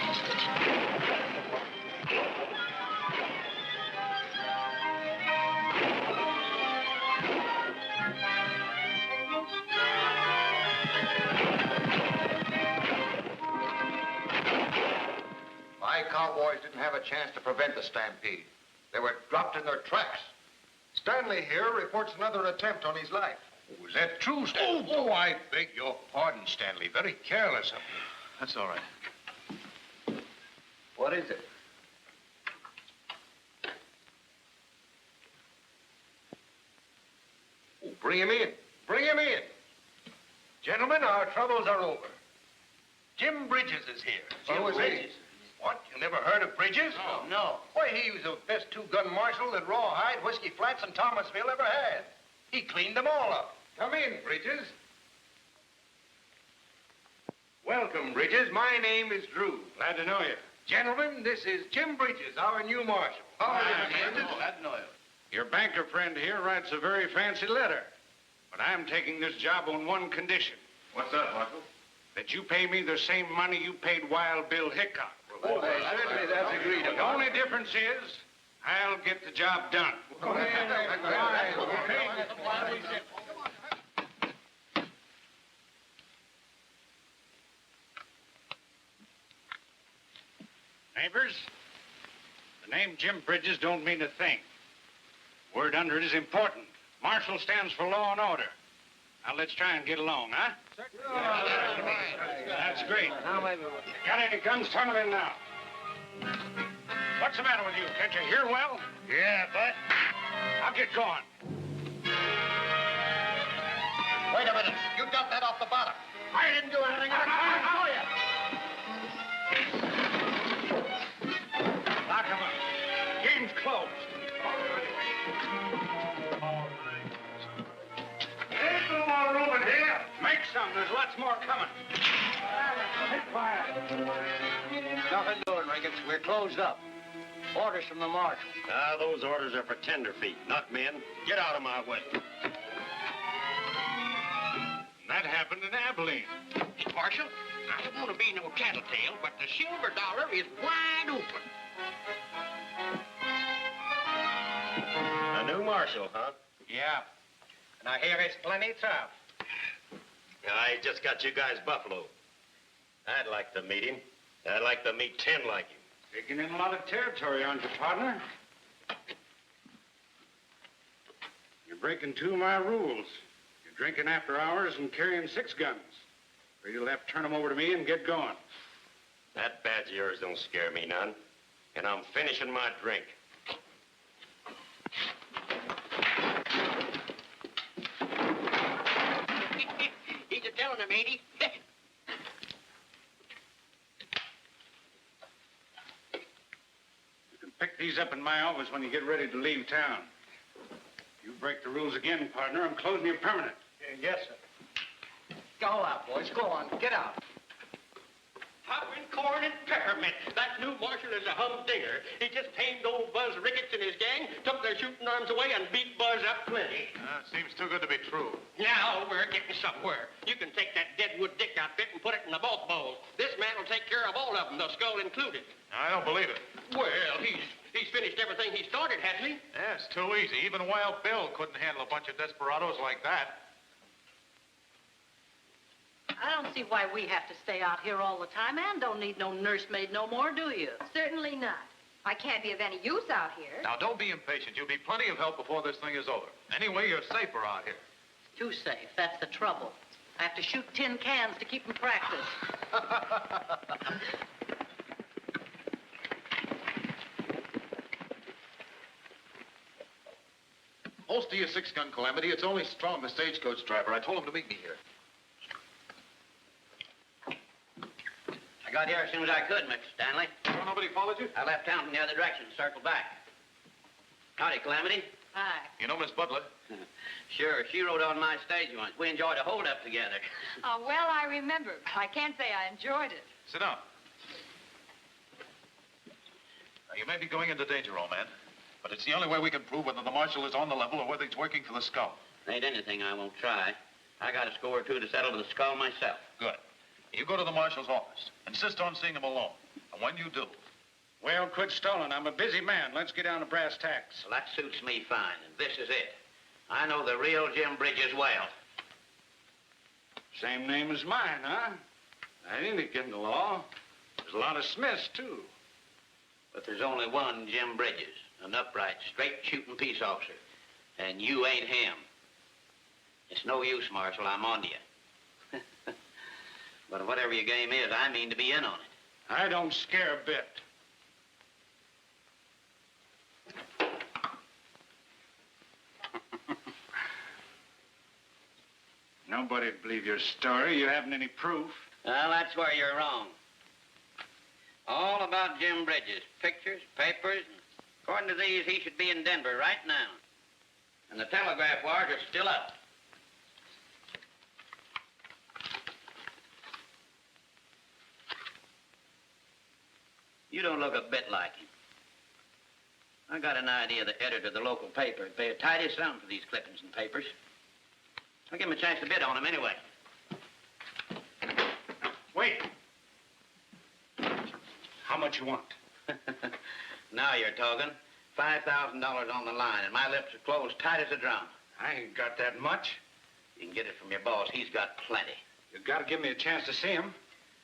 My cowboys didn't have a chance to prevent the stampede. They were dropped in their tracks. Stanley here reports another attempt on his life. Oh, is that true, Stanley? Oh, I beg your pardon, Stanley. Very careless of me. That's all right. What is it? Oh, bring him in. Bring him in. Gentlemen, our troubles are over. Jim Bridges is here. Jim Bridges? What? You never heard of Bridges? No. Why, he was the best two-gun marshal that Rawhide, Whiskey Flats, and Thomasville ever had. He cleaned them all up. Come in, Bridges. Welcome, Bridges. My name is Drew. Glad to know you. Gentlemen, this is Jim Bridges, our new marshal. How are you, Bridges? Glad to know you. Your banker friend here writes a very fancy letter. But I'm taking this job on one condition. What's that, Marshal? That you pay me the same money you paid Wild Bill Hickok. Well, certainly that's agreed The upon. only difference is I'll get the job done. Neighbors, the name Jim Bridges don't mean a thing. Word under it is important. Marshal stands for law and order. Now let's try and get along, huh? That's great. Got any guns? Turn them in now. What's the matter with you? Can't you hear well? Yeah, but I'll get going. Wait a minute. You dumped that off the bottom. I didn't do anything. I'll show you. Lock him up. Game's closed. Ain't no more room in here. Make some. There's lots more coming. Be quiet. Nothing doing, Ricketts. We're closed up. Orders from the marshal. Ah, those orders are for tenderfeet, not men. Get out of my way. That happened in Abilene. Marshal, I don't want to be no tattletale, but the silver dollar is wide open. A new marshal, huh? Yeah. And I hear it's plenty tough. I just got you guys buffalo. I'd like to meet him. I'd like to meet 10 like him. Taking in a lot of territory, aren't you, partner? You're breaking 2 of my rules. You're drinking after hours and carrying 6 guns. Or you'll have to turn them over to me and get going. That badge of yours don't scare me none. And I'm finishing my drink. He's a telling him, ain't he? You can pick these up in my office when you get ready to leave town. If you break the rules again, partner, I'm closing you permanent. Yes, sir. Go out, boys. Go on. Get out. Popping corn and peppermint. That new marshal is a humdinger. He just tamed old Buzz Ricketts and his gang, took their shooting arms away, and beat Buzz up plenty. Seems too good to be true. Now we're getting somewhere. You can take that Deadwood Dick outfit and put it in the both bowls. This man will take care of all of them, the skull included. I don't believe it. Well, he's finished everything he started, hasn't he? Yeah, it's too easy. Even Wild Bill couldn't handle a bunch of desperados like that. I don't see why we have to stay out here all the time. Ann don't need no nursemaid no more, do you? Certainly not. I can't be of any use out here. Now, don't be impatient. You'll be plenty of help before this thing is over. Anyway, you're safer out here. Too safe. That's the trouble. I have to shoot tin cans to keep them practiced. Most of your 6-gun Calamity, it's only Strong, the stagecoach driver. I told him to meet me here. I got here as soon as I could, Mr. Stanley. So nobody followed you? I left town from the other direction and circled back. Howdy, Calamity. Hi. You know Miss Butler? Sure, she rode on my stage once. We enjoyed a hold-up together. Oh, well, I remember. I can't say I enjoyed it. Sit down. Now, you may be going into danger, old man, but it's the only way we can prove whether the marshal is on the level or whether he's working for the skull. Ain't anything I won't try. I got a score or 2 to settle with the skull myself. Good. You go to the marshal's office. Insist on seeing him alone. And when you do... Well, quit stalling. I'm a busy man. Let's get down to brass tacks. Well, that suits me fine, and this is it. I know the real Jim Bridges well. Same name as mine, huh? That ain't against the law. There's a lot of Smiths, too. But there's only one Jim Bridges, an upright, straight-shooting peace officer. And you ain't him. It's no use, Marshal. I'm on to you. But whatever your game is, I mean to be in on it. I don't scare a bit. Nobody'd believe your story. You haven't any proof. Well, that's where you're wrong. All about Jim Bridges. Pictures, papers. And according to these, he should be in Denver right now. And the telegraph wires are still up. You don't look a bit like him. I got an idea the editor of the local paper would pay a tidy sum for these clippings and papers. I'll give him a chance to bid on them anyway. Wait. How much you want? Now you're talking. $5,000 on the line, and my lips are closed tight as a drum. I ain't got that much. You can get it from your boss. He's got plenty. You gotta give me a chance to see him.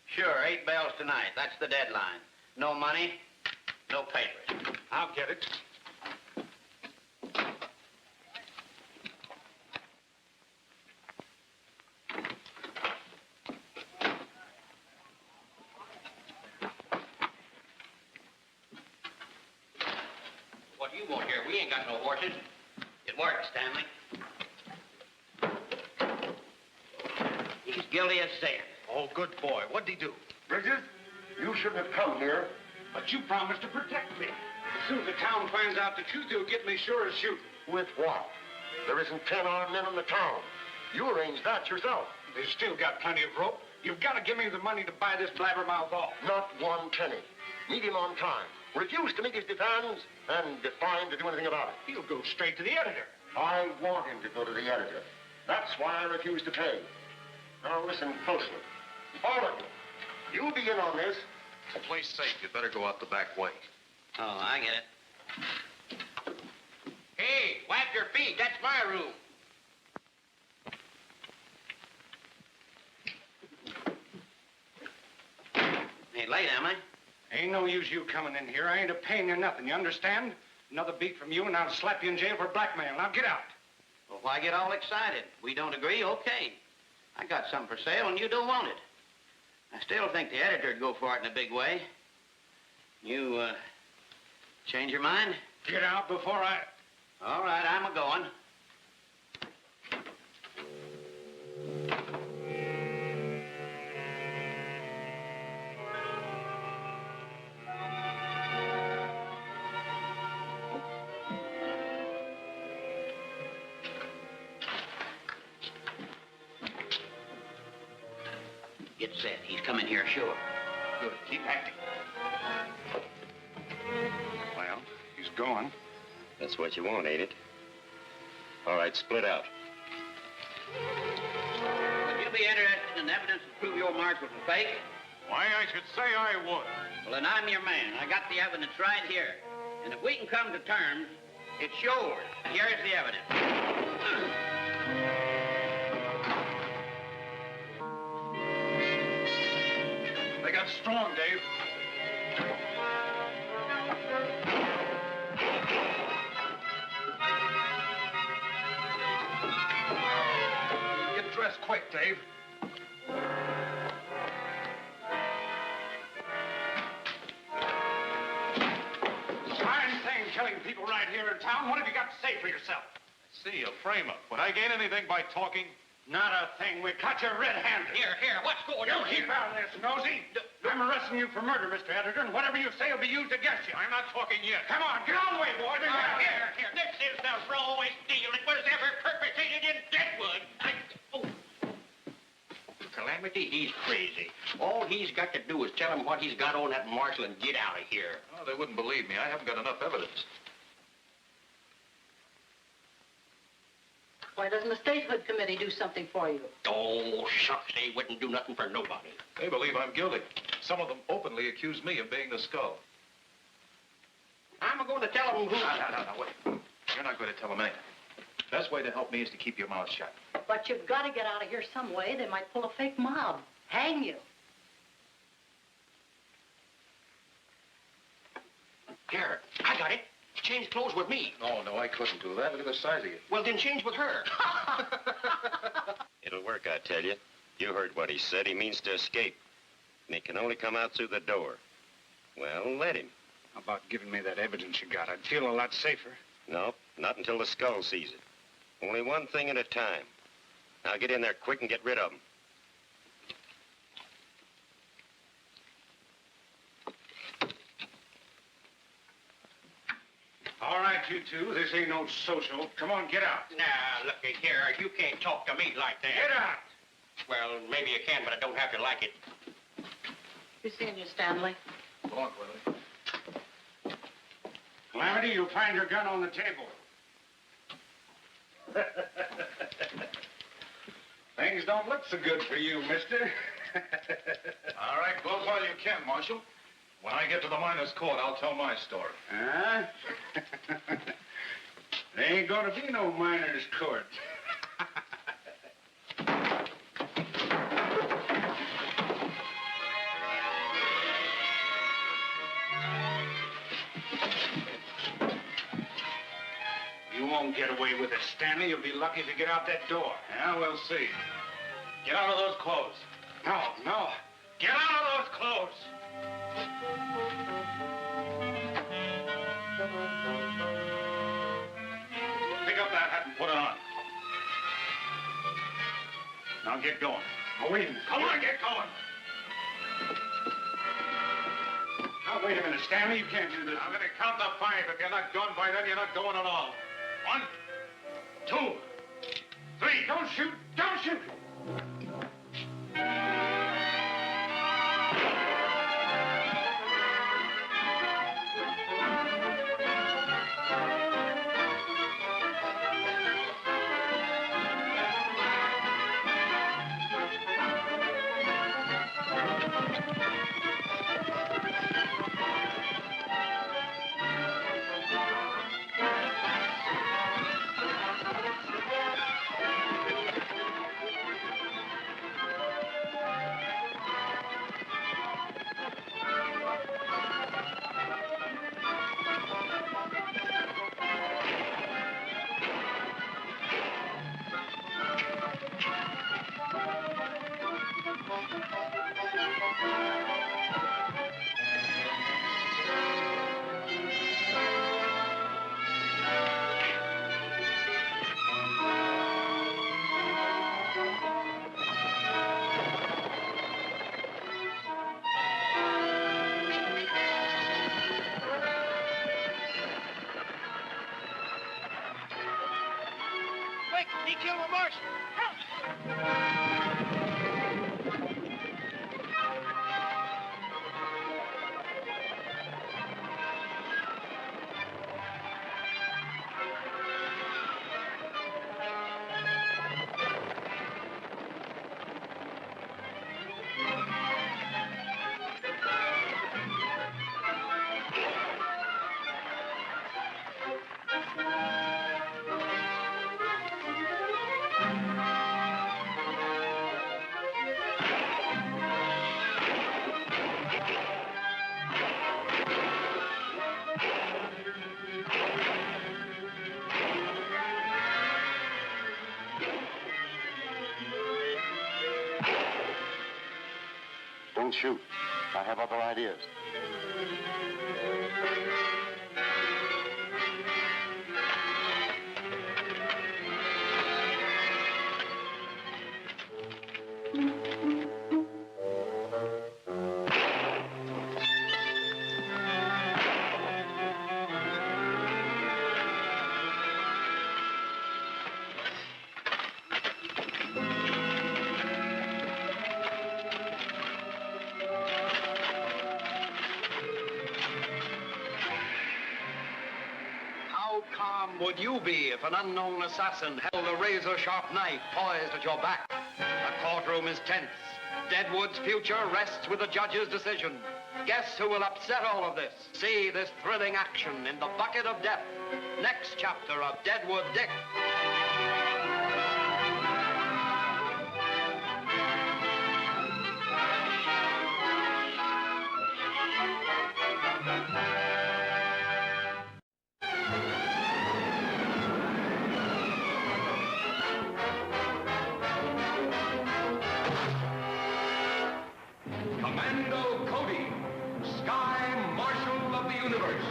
Sure, 8 bells tonight. That's the deadline. No money, no papers. I'll get it. What do you want here? We ain't got no horses. It works, Stanley. He's guilty as sin. Oh, good boy. What'd he do? Bridges, you shouldn't have come here. But you promised to protect me. As soon as the town finds out the truth, you'll get me sure as shooting. With what? There isn't 10 armed men in the town. You arranged that yourself. They've still got plenty of rope. You've got to give me the money to buy this blabbermouth off. Not 1 penny. Meet him on time. Refuse to meet his demands and decline to do anything about it. He'll go straight to the editor. I want him to go to the editor. That's why I refuse to pay. Now listen closely. All of you. You'll be in on this. To play safe, you better go out the back way. Oh, I get it. Hey, wipe your feet. That's my room. Ain't late, am I? Ain't no use you coming in here. I ain't a paying you nothing, you understand? Another beat from you and I'll slap you in jail for blackmail. Now get out. Well, why get all excited? We don't agree, okay. I got something for sale and you don't want it. I still think the editor'd go for it in a big way. You, change your mind? Get out before I... All right, I'm a-going. Get set. He's coming here, sure. Good. Keep acting. Well, he's going. That's what you want, ain't it? All right, split out. Would you be interested in evidence to prove your march was a fake? Why, I should say I would. Well, then I'm your man. I got the evidence right here. And if we can come to terms, it's yours. Here's the evidence. They got strong, Dave. Get dressed quick, Dave. Fine thing killing people right here in town. What have you got to say for yourself? I see, a frame-up. Would I gain anything by talking? Not a thing. We caught you red-handed. Here, what's going on You keep out of this, nosy. I'm arresting you for murder, Mr. Editor, and whatever you say will be used against you. I'm not talking yet. Come on, get out of the way, boy. Here. This is the rawest deal that was ever perpetrated in Deadwood. Calamity, he's crazy. All he's got to do is tell him what he's got on that marshal and get out of here. Oh, they wouldn't believe me. I haven't got enough evidence. Why doesn't the Statehood Committee do something for you? Oh, shucks, they wouldn't do nothing for nobody. They believe I'm guilty. Some of them openly accuse me of being the skull. I'm going to tell them who... No, wait. You're not going to tell them anything. Best way to help me is to keep your mouth shut. But you've got to get out of here some way. They might pull a fake mob. Hang you. Here, I got it. Change clothes with me. No, I couldn't do that. Look at the size of you. Well, then change with her. It'll work, I tell you. You heard what he said. He means to escape. And he can only come out through the door. Well, let him. How about giving me that evidence you got? I'd feel a lot safer. No, not until the skull sees it. Only one thing at a time. Now get in there quick and get rid of him. All right, you two. This ain't no social. Come on, get out. Now, looky here. You can't talk to me like that. Get out. Well, maybe you can, but I don't have to like it. You seeing you, Stanley? Go on, Willie. Calamity, you'll find your gun on the table. Things don't look so good for you, mister. All right, go while you can, Marshal. When I get to the miners' court, I'll tell my story. Huh? There ain't gonna be no miners' court. You won't get away with it, Stanley. You'll be lucky to get out that door. Yeah, we'll see. Get out of those clothes. No, no. Get out of those clothes. Pick up that hat and put it on. Now get going. Oh, wait a minute. Come on, get going. Now, wait a minute, Stanley. You can't do this. I'm going to count to 5. If you're not going by then, you're not going at all. 1, 2, 3. Don't shoot. Don't shoot. Quick, he killed a marshal. Don't shoot. I have other ideas. How calm would you be if an unknown assassin held a razor-sharp knife poised at your back? The courtroom is tense. Deadwood's future rests with the judge's decision. Guess who will upset all of this? See this thrilling action in the bucket of death. Next chapter of Deadwood Dick. Commando Cody, Sky Marshal of the Universe.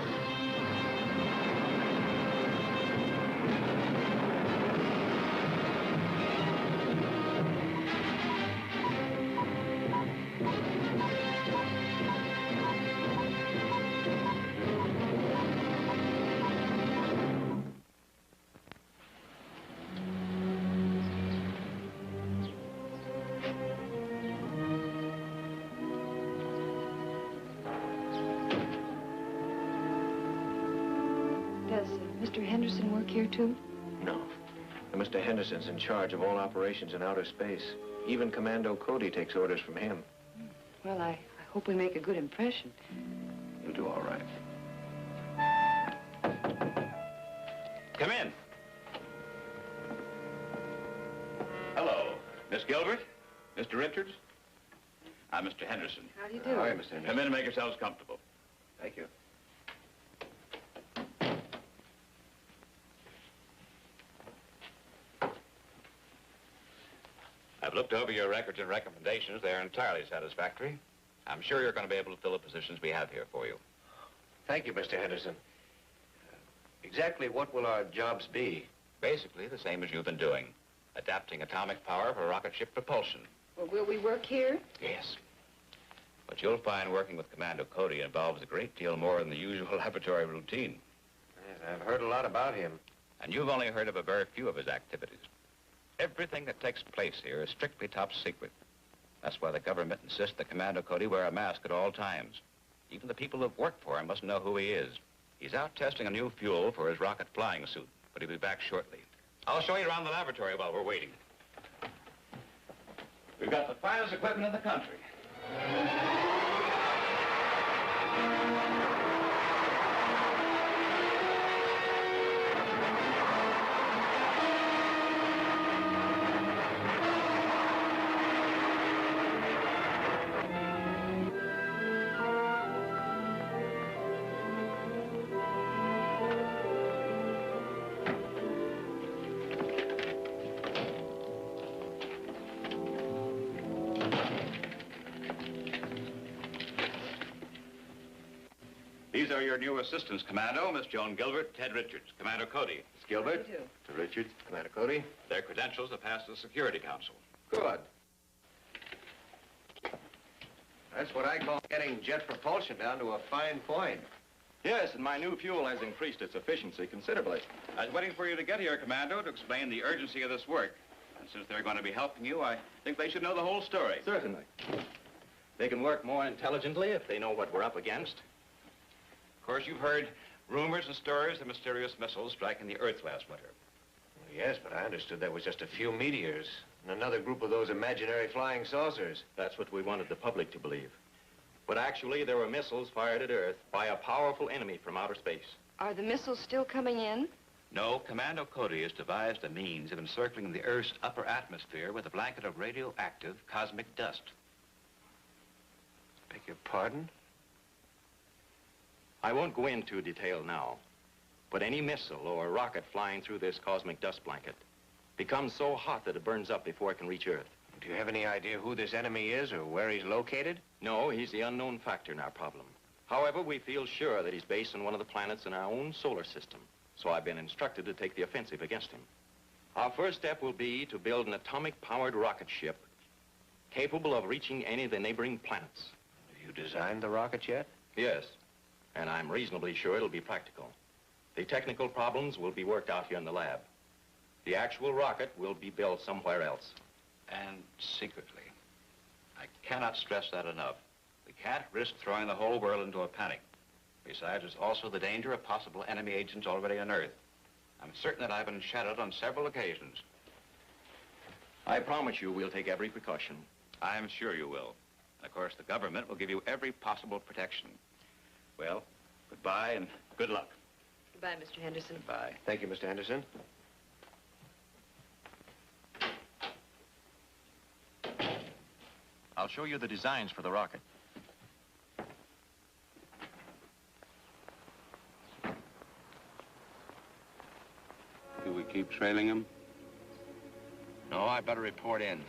Mr. Henderson work here, too? No. And Mr. Henderson's in charge of all operations in outer space. Even Commando Cody takes orders from him. Well, I hope we make a good impression. You'll do all right. Come in. Hello, Miss Gilbert, Mr. Richards. I'm Mr. Henderson. How do you do? How are you, Mr. Henderson? Come in and make yourselves comfortable. Thank you. I've looked over your records and recommendations. They're entirely satisfactory. I'm sure you're going to be able to fill the positions we have here for you. Thank you, Mr. Henderson. Exactly what will our jobs be? Basically, the same as you've been doing. Adapting atomic power for rocket ship propulsion. Well, will we work here? Yes. But you'll find working with Commando Cody involves a great deal more than the usual laboratory routine. Yes, I've heard a lot about him. And you've only heard of a very few of his activities. Everything that takes place here is strictly top secret. That's why the government insists that Commando Cody wear a mask at all times. Even the people who've worked for him must know who he is. He's out testing a new fuel for his rocket flying suit, but he'll be back shortly. I'll show you around the laboratory while we're waiting. We've got the finest equipment in the country. These are your new assistants, Commando, Miss Joan Gilbert, Ted Richards. Commander Cody. Miss Gilbert. To Richards. Commander Cody. Their credentials have passed the Security Council. Good. That's what I call getting jet propulsion down to a fine point. Yes, and my new fuel has increased its efficiency considerably. I was waiting for you to get here, Commando, to explain the urgency of this work. And since they're going to be helping you, I think they should know the whole story. Certainly. They can work more intelligently if they know what we're up against. Of course, you've heard rumors and stories of mysterious missiles striking the Earth last winter. Yes, but I understood that was just a few meteors and another group of those imaginary flying saucers. That's what we wanted the public to believe. But actually, there were missiles fired at Earth by a powerful enemy from outer space. Are the missiles still coming in? No, Commando Cody has devised a means of encircling the Earth's upper atmosphere with a blanket of radioactive cosmic dust. Beg your pardon? I won't go into detail now, but any missile or rocket flying through this cosmic dust blanket becomes so hot that it burns up before it can reach Earth. Do you have any idea who this enemy is or where he's located? No, he's the unknown factor in our problem. However, we feel sure that he's based on one of the planets in our own solar system, so I've been instructed to take the offensive against him. Our first step will be to build an atomic-powered rocket ship capable of reaching any of the neighboring planets. Have you designed the rocket yet? Yes. And I'm reasonably sure it'll be practical. The technical problems will be worked out here in the lab. The actual rocket will be built somewhere else. And secretly. I cannot stress that enough. We can't risk throwing the whole world into a panic. Besides, there's also the danger of possible enemy agents already on Earth. I'm certain that I've been shadowed on several occasions. I promise you we'll take every precaution. I'm sure you will. And of course, the government will give you every possible protection. Well, goodbye and good luck. Goodbye, Mr. Henderson. Goodbye. Thank you, Mr. Henderson. I'll show you the designs for the rocket. Do we keep trailing him? No, I better report in.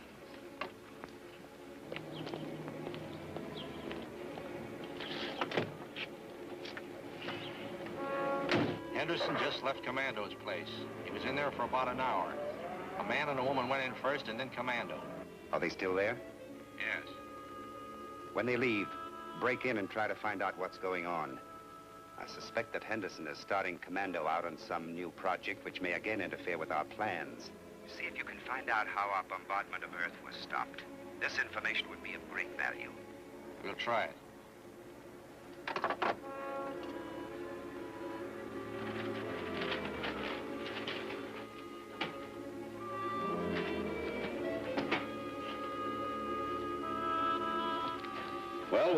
Henderson just left Commando's place. He was in there for about an hour. A man and a woman went in first and then Commando. Are they still there? Yes. When they leave, break in and try to find out what's going on. I suspect that Henderson is starting Commando out on some new project which may again interfere with our plans. See if you can find out how our bombardment of Earth was stopped. This information would be of great value. We'll try it.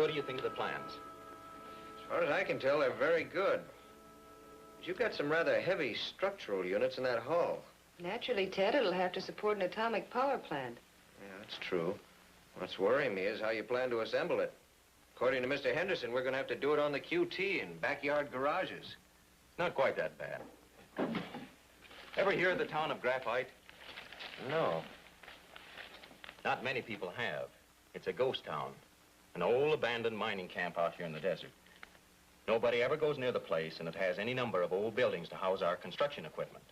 what do you think of the plans? As far as I can tell, they're very good. But you've got some rather heavy structural units in that hull. Naturally, Ted, it'll have to support an atomic power plant. Yeah, that's true. What's worrying me is how you plan to assemble it. According to Mr. Henderson, we're going to have to do it on the QT in backyard garages. Not quite that bad. Ever hear of the town of Graphite? No. Not many people have. It's a ghost town. An old abandoned mining camp out here in the desert. Nobody ever goes near the place, and it has any number of old buildings to house our construction equipment.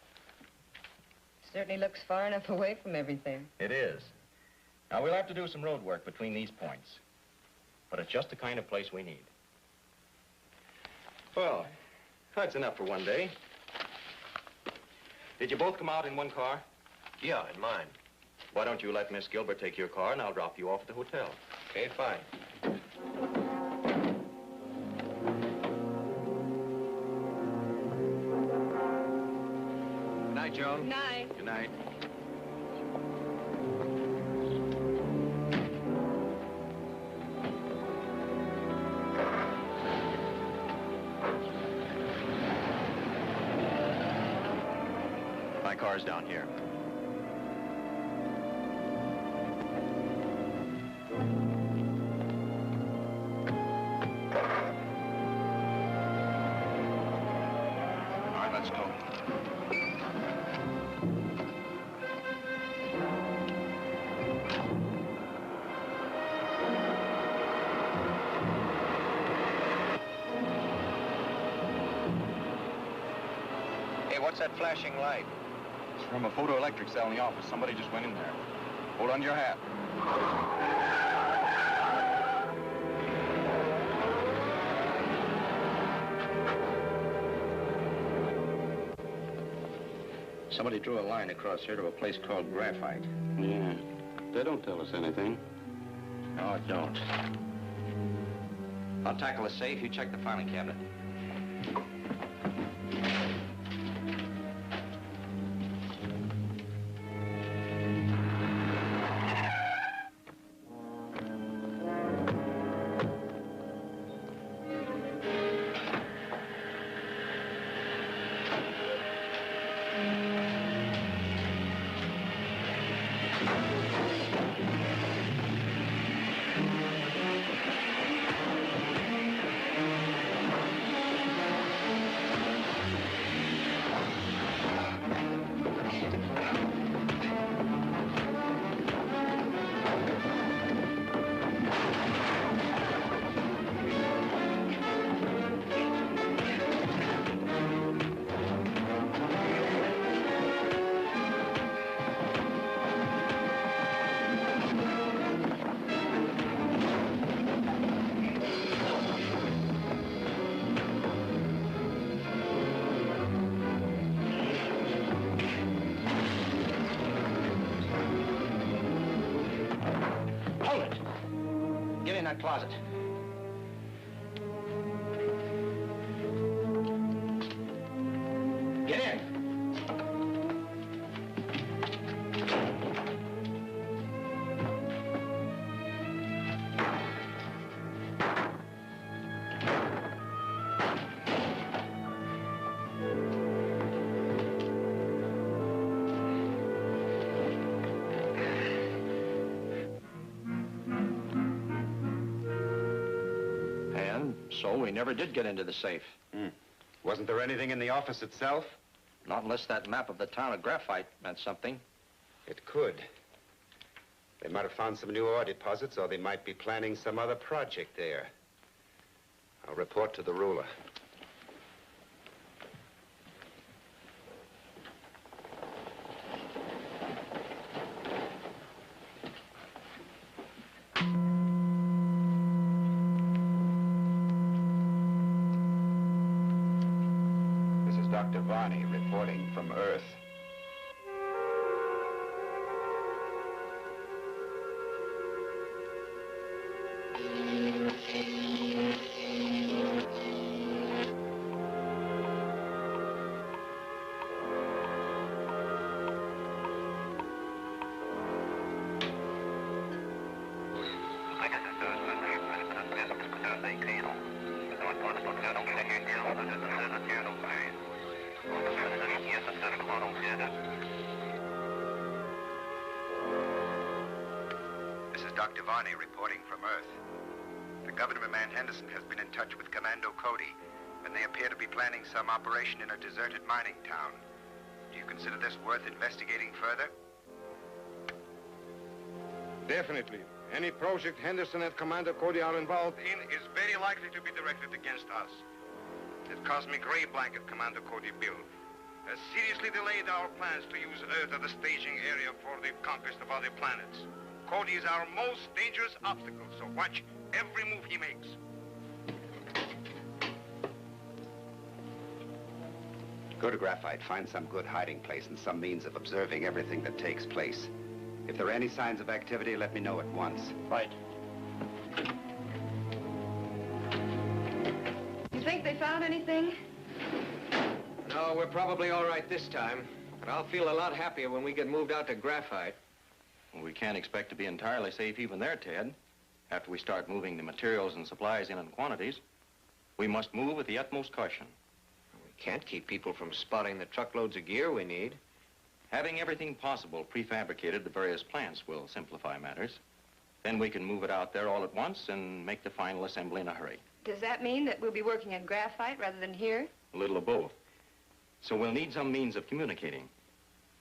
Certainly looks far enough away from everything. It is. Now, we'll have to do some road work between these points. But it's just the kind of place we need. Well, that's enough for one day. Did you both come out in one car? Yeah, in mine. Why don't you let Miss Gilbert take your car, and I'll drop you off at the hotel. Okay, fine. Good night, Joan. Good night. Good night. My car's down here. All right, let's go. Hey, what's that flashing light? It's from a photoelectric cell in the office. Somebody just went in there. Hold on to your hat. Somebody drew a line across here to a place called Graphite. Yeah. They don't tell us anything. No, it don't. I'll tackle the safe. You check the filing cabinet. That closet. Get in. So we never did get into the safe. Wasn't there anything in the office itself? Not unless that map of the town of Graphite meant something. It could. They might have found some new ore deposits, or they might be planning some other project there. I'll report to the ruler. Dr. Varney reporting from Earth. This is Dr. Varney reporting from Earth. The governor man Henderson has been in touch with Commando Cody, and they appear to be planning some operation in a deserted mining town. Do you consider this worth investigating further? Definitely. Any project Henderson and Commander Cody are involved in is very likely to be directed against us. That cosmic ray blanket Commander Cody built has seriously delayed our plans to use Earth as a staging area for the conquest of other planets. Cody is our most dangerous obstacle, so watch every move he makes. Go to Graphite, find some good hiding place and some means of observing everything that takes place. If there are any signs of activity, let me know at once. Right. You think they found anything? No, we're probably all right this time. But I'll feel a lot happier when we get moved out to Graphite. Well, we can't expect to be entirely safe even there, Ted. After we start moving the materials and supplies in quantities, we must move with the utmost caution. We can't keep people from spotting the truckloads of gear we need. Having everything possible prefabricated at the various plants will simplify matters. Then we can move it out there all at once and make the final assembly in a hurry. Does that mean that we'll be working at Graphite rather than here? A little of both. So we'll need some means of communicating.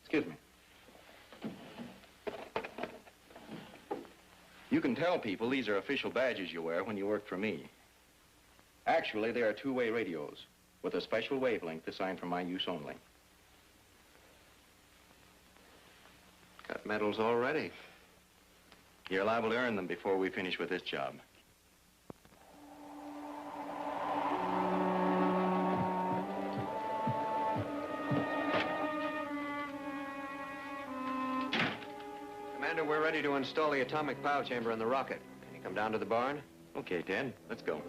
Excuse me. You can tell people these are official badges you wear when you work for me. Actually, they are two-way radios with a special wavelength assigned for my use only. Got medals already. You're liable to earn them before we finish with this job. Commander, we're ready to install the atomic pile chamber in the rocket. Can you come down to the barn? Okay, Ted, let's go.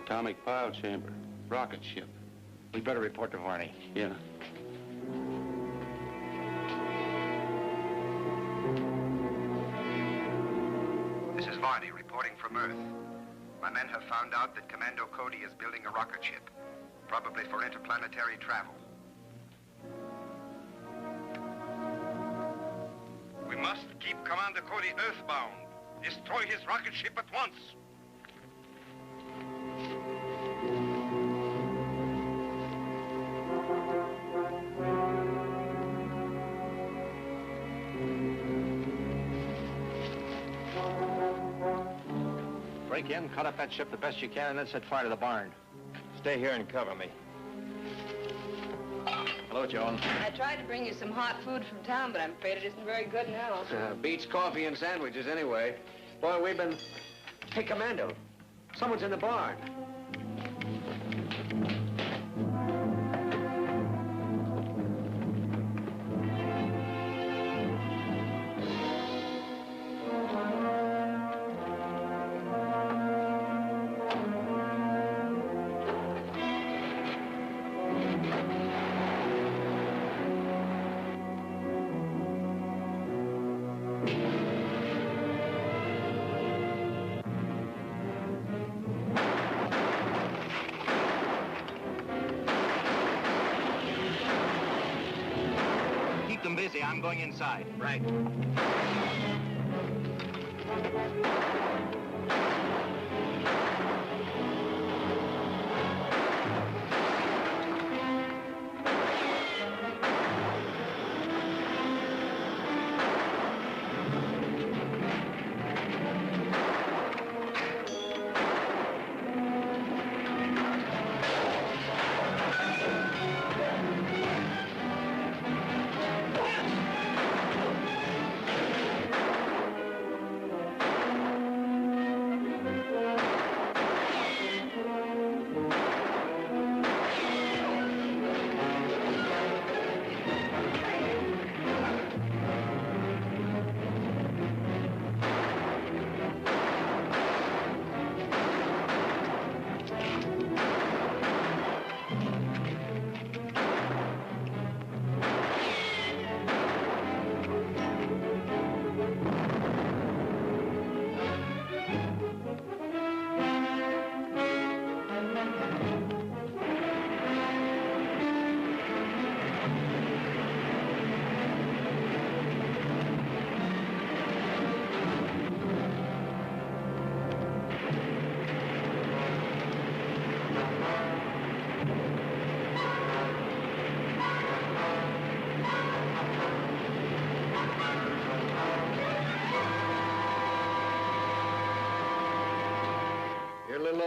Atomic pile chamber. Rocket ship. We better report to Varney. Yeah. This is Varney reporting from Earth. My men have found out that Commando Cody is building a rocket ship, probably for interplanetary travel. We must keep Commander Cody earthbound. Destroy his rocket ship at once. Break in, cut up that ship the best you can, and then set fire to the barn. Stay here and cover me. Hello, Joan. I tried to bring you some hot food from town, but I'm afraid it isn't very good now. Beats coffee and sandwiches anyway. Boy, we've been... Hey, Commando, someone's in the barn. Busy. I'm going inside. Right.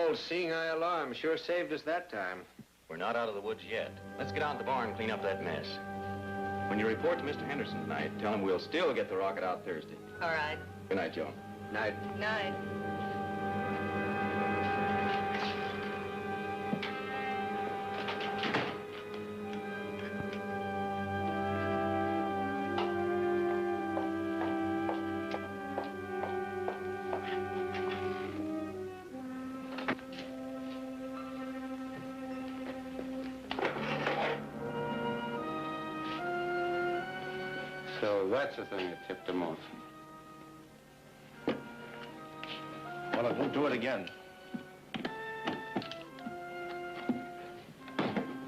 old seeing eye alarm sure saved us that time. We're not out of the woods yet. Let's get out to the barn and clean up that mess. When you report to Mr. Henderson tonight, tell him we'll still get the rocket out Thursday. All right. Good night, Joan. Night. Night. So that's the thing that tipped him off. Well, it won't do it again.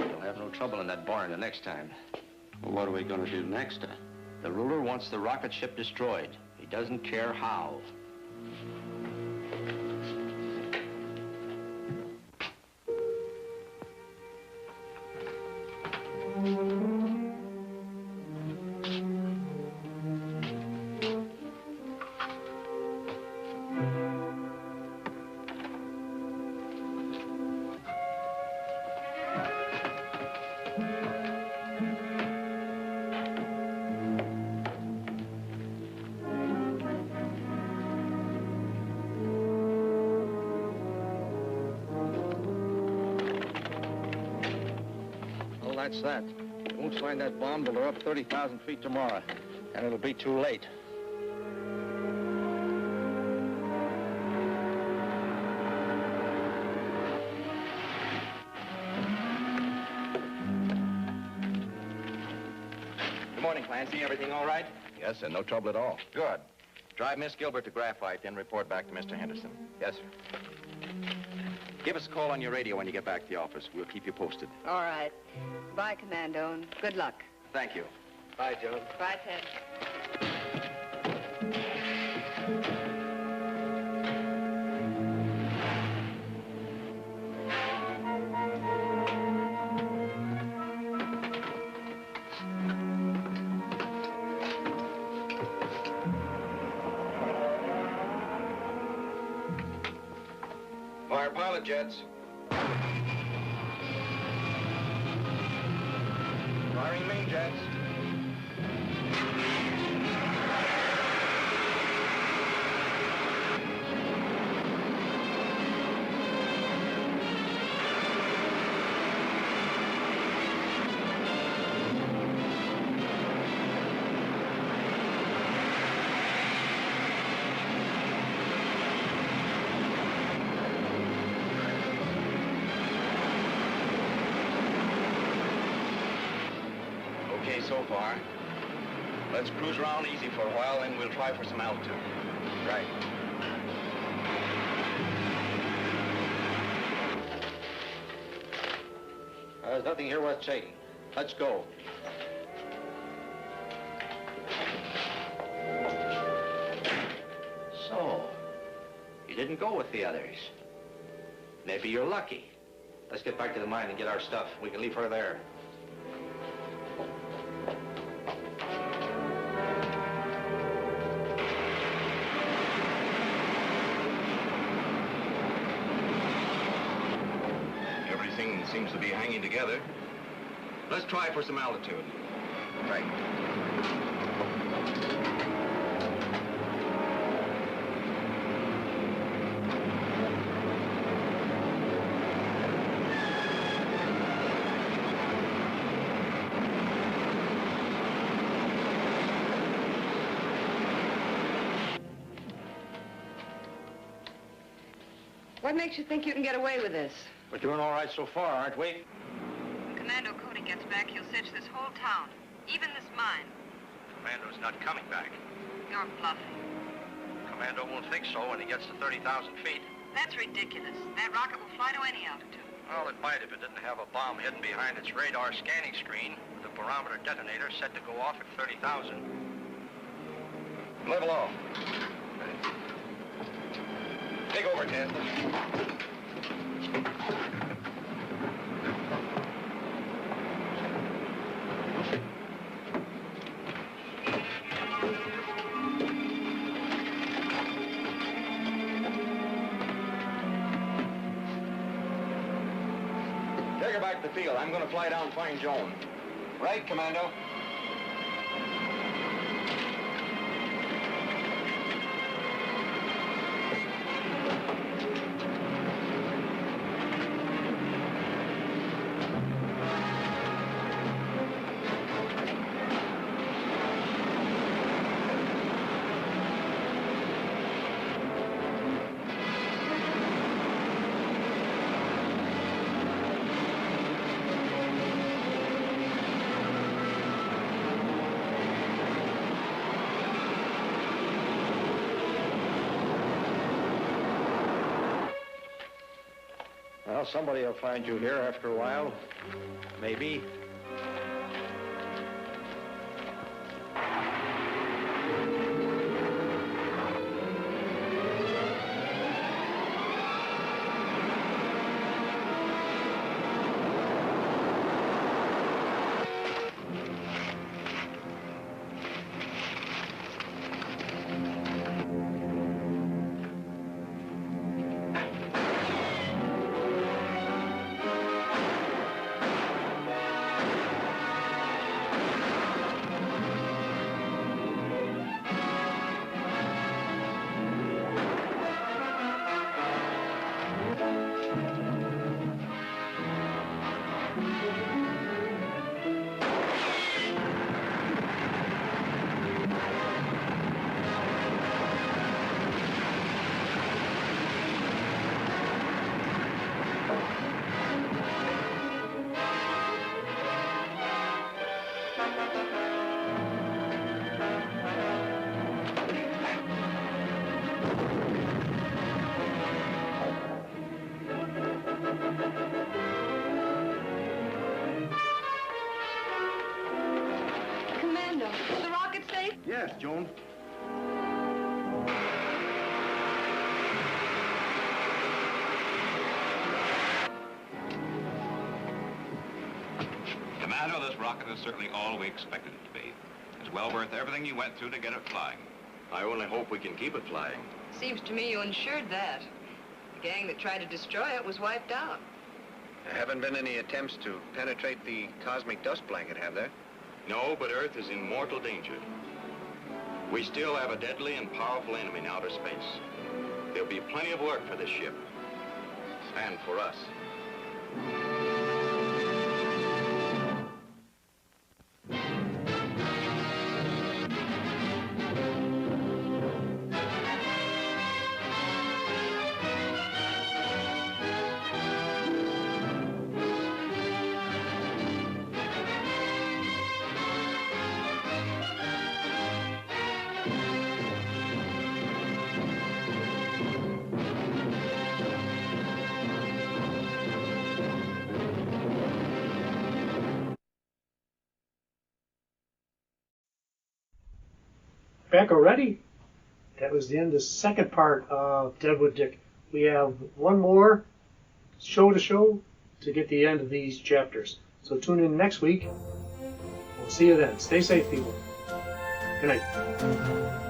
You'll have no trouble in that barn the next time. Well, what are we going to do next time? The ruler wants the rocket ship destroyed. He doesn't care how. That's that. We won't find that bomb till they're up 30,000 feet tomorrow. And it'll be too late. Good morning, Clancy. Everything all right? Yes, sir. No trouble at all. Good. Drive Miss Gilbert to Graphite, then report back to Mr. Henderson. Yes, sir. Give us a call on your radio when you get back to the office. We'll keep you posted. All right. Bye, Commando, and good luck. Thank you. Bye, Joan. Bye, Ted. Fire pilot jets. Firing main jets. So far. Let's cruise around easy for a while, then we'll try for some altitude. Right. There's nothing here worth taking. Let's go. So, you didn't go with the others. Maybe you're lucky. Let's get back to the mine and get our stuff. We can leave her there. Everything seems to be hanging together. Let's try for some altitude. Right. What makes you think you can get away with this? We're doing all right so far, aren't we? When Commando Cody gets back, he'll search this whole town, even this mine. Commando's not coming back. You're bluffing. Commando won't think so when he gets to 30,000 feet. That's ridiculous. That rocket will fly to any altitude. Well, it might if it didn't have a bomb hidden behind its radar scanning screen with a barometer detonator set to go off at 30,000. Level off. Take over, Ted. the field. I'm going to fly down and find Joan. Right, Commando. Well, somebody will find you here after a while. Maybe. Commando, is the rocket safe? Yes, Joan. Commando, this rocket is certainly all we expected it to be. It's well worth everything you went through to get it flying. I only hope we can keep it flying. Seems to me you ensured that. The gang that tried to destroy it was wiped out. There haven't been any attempts to penetrate the cosmic dust blanket, have there? No, but Earth is in mortal danger. We still have a deadly and powerful enemy in outer space. There'll be plenty of work for this ship. And for us. Back already? That was the end of the second part of Deadwood Dick. We have one more show to get the end of these chapters. So tune in next week. We'll see you then. Stay safe, people. Good night.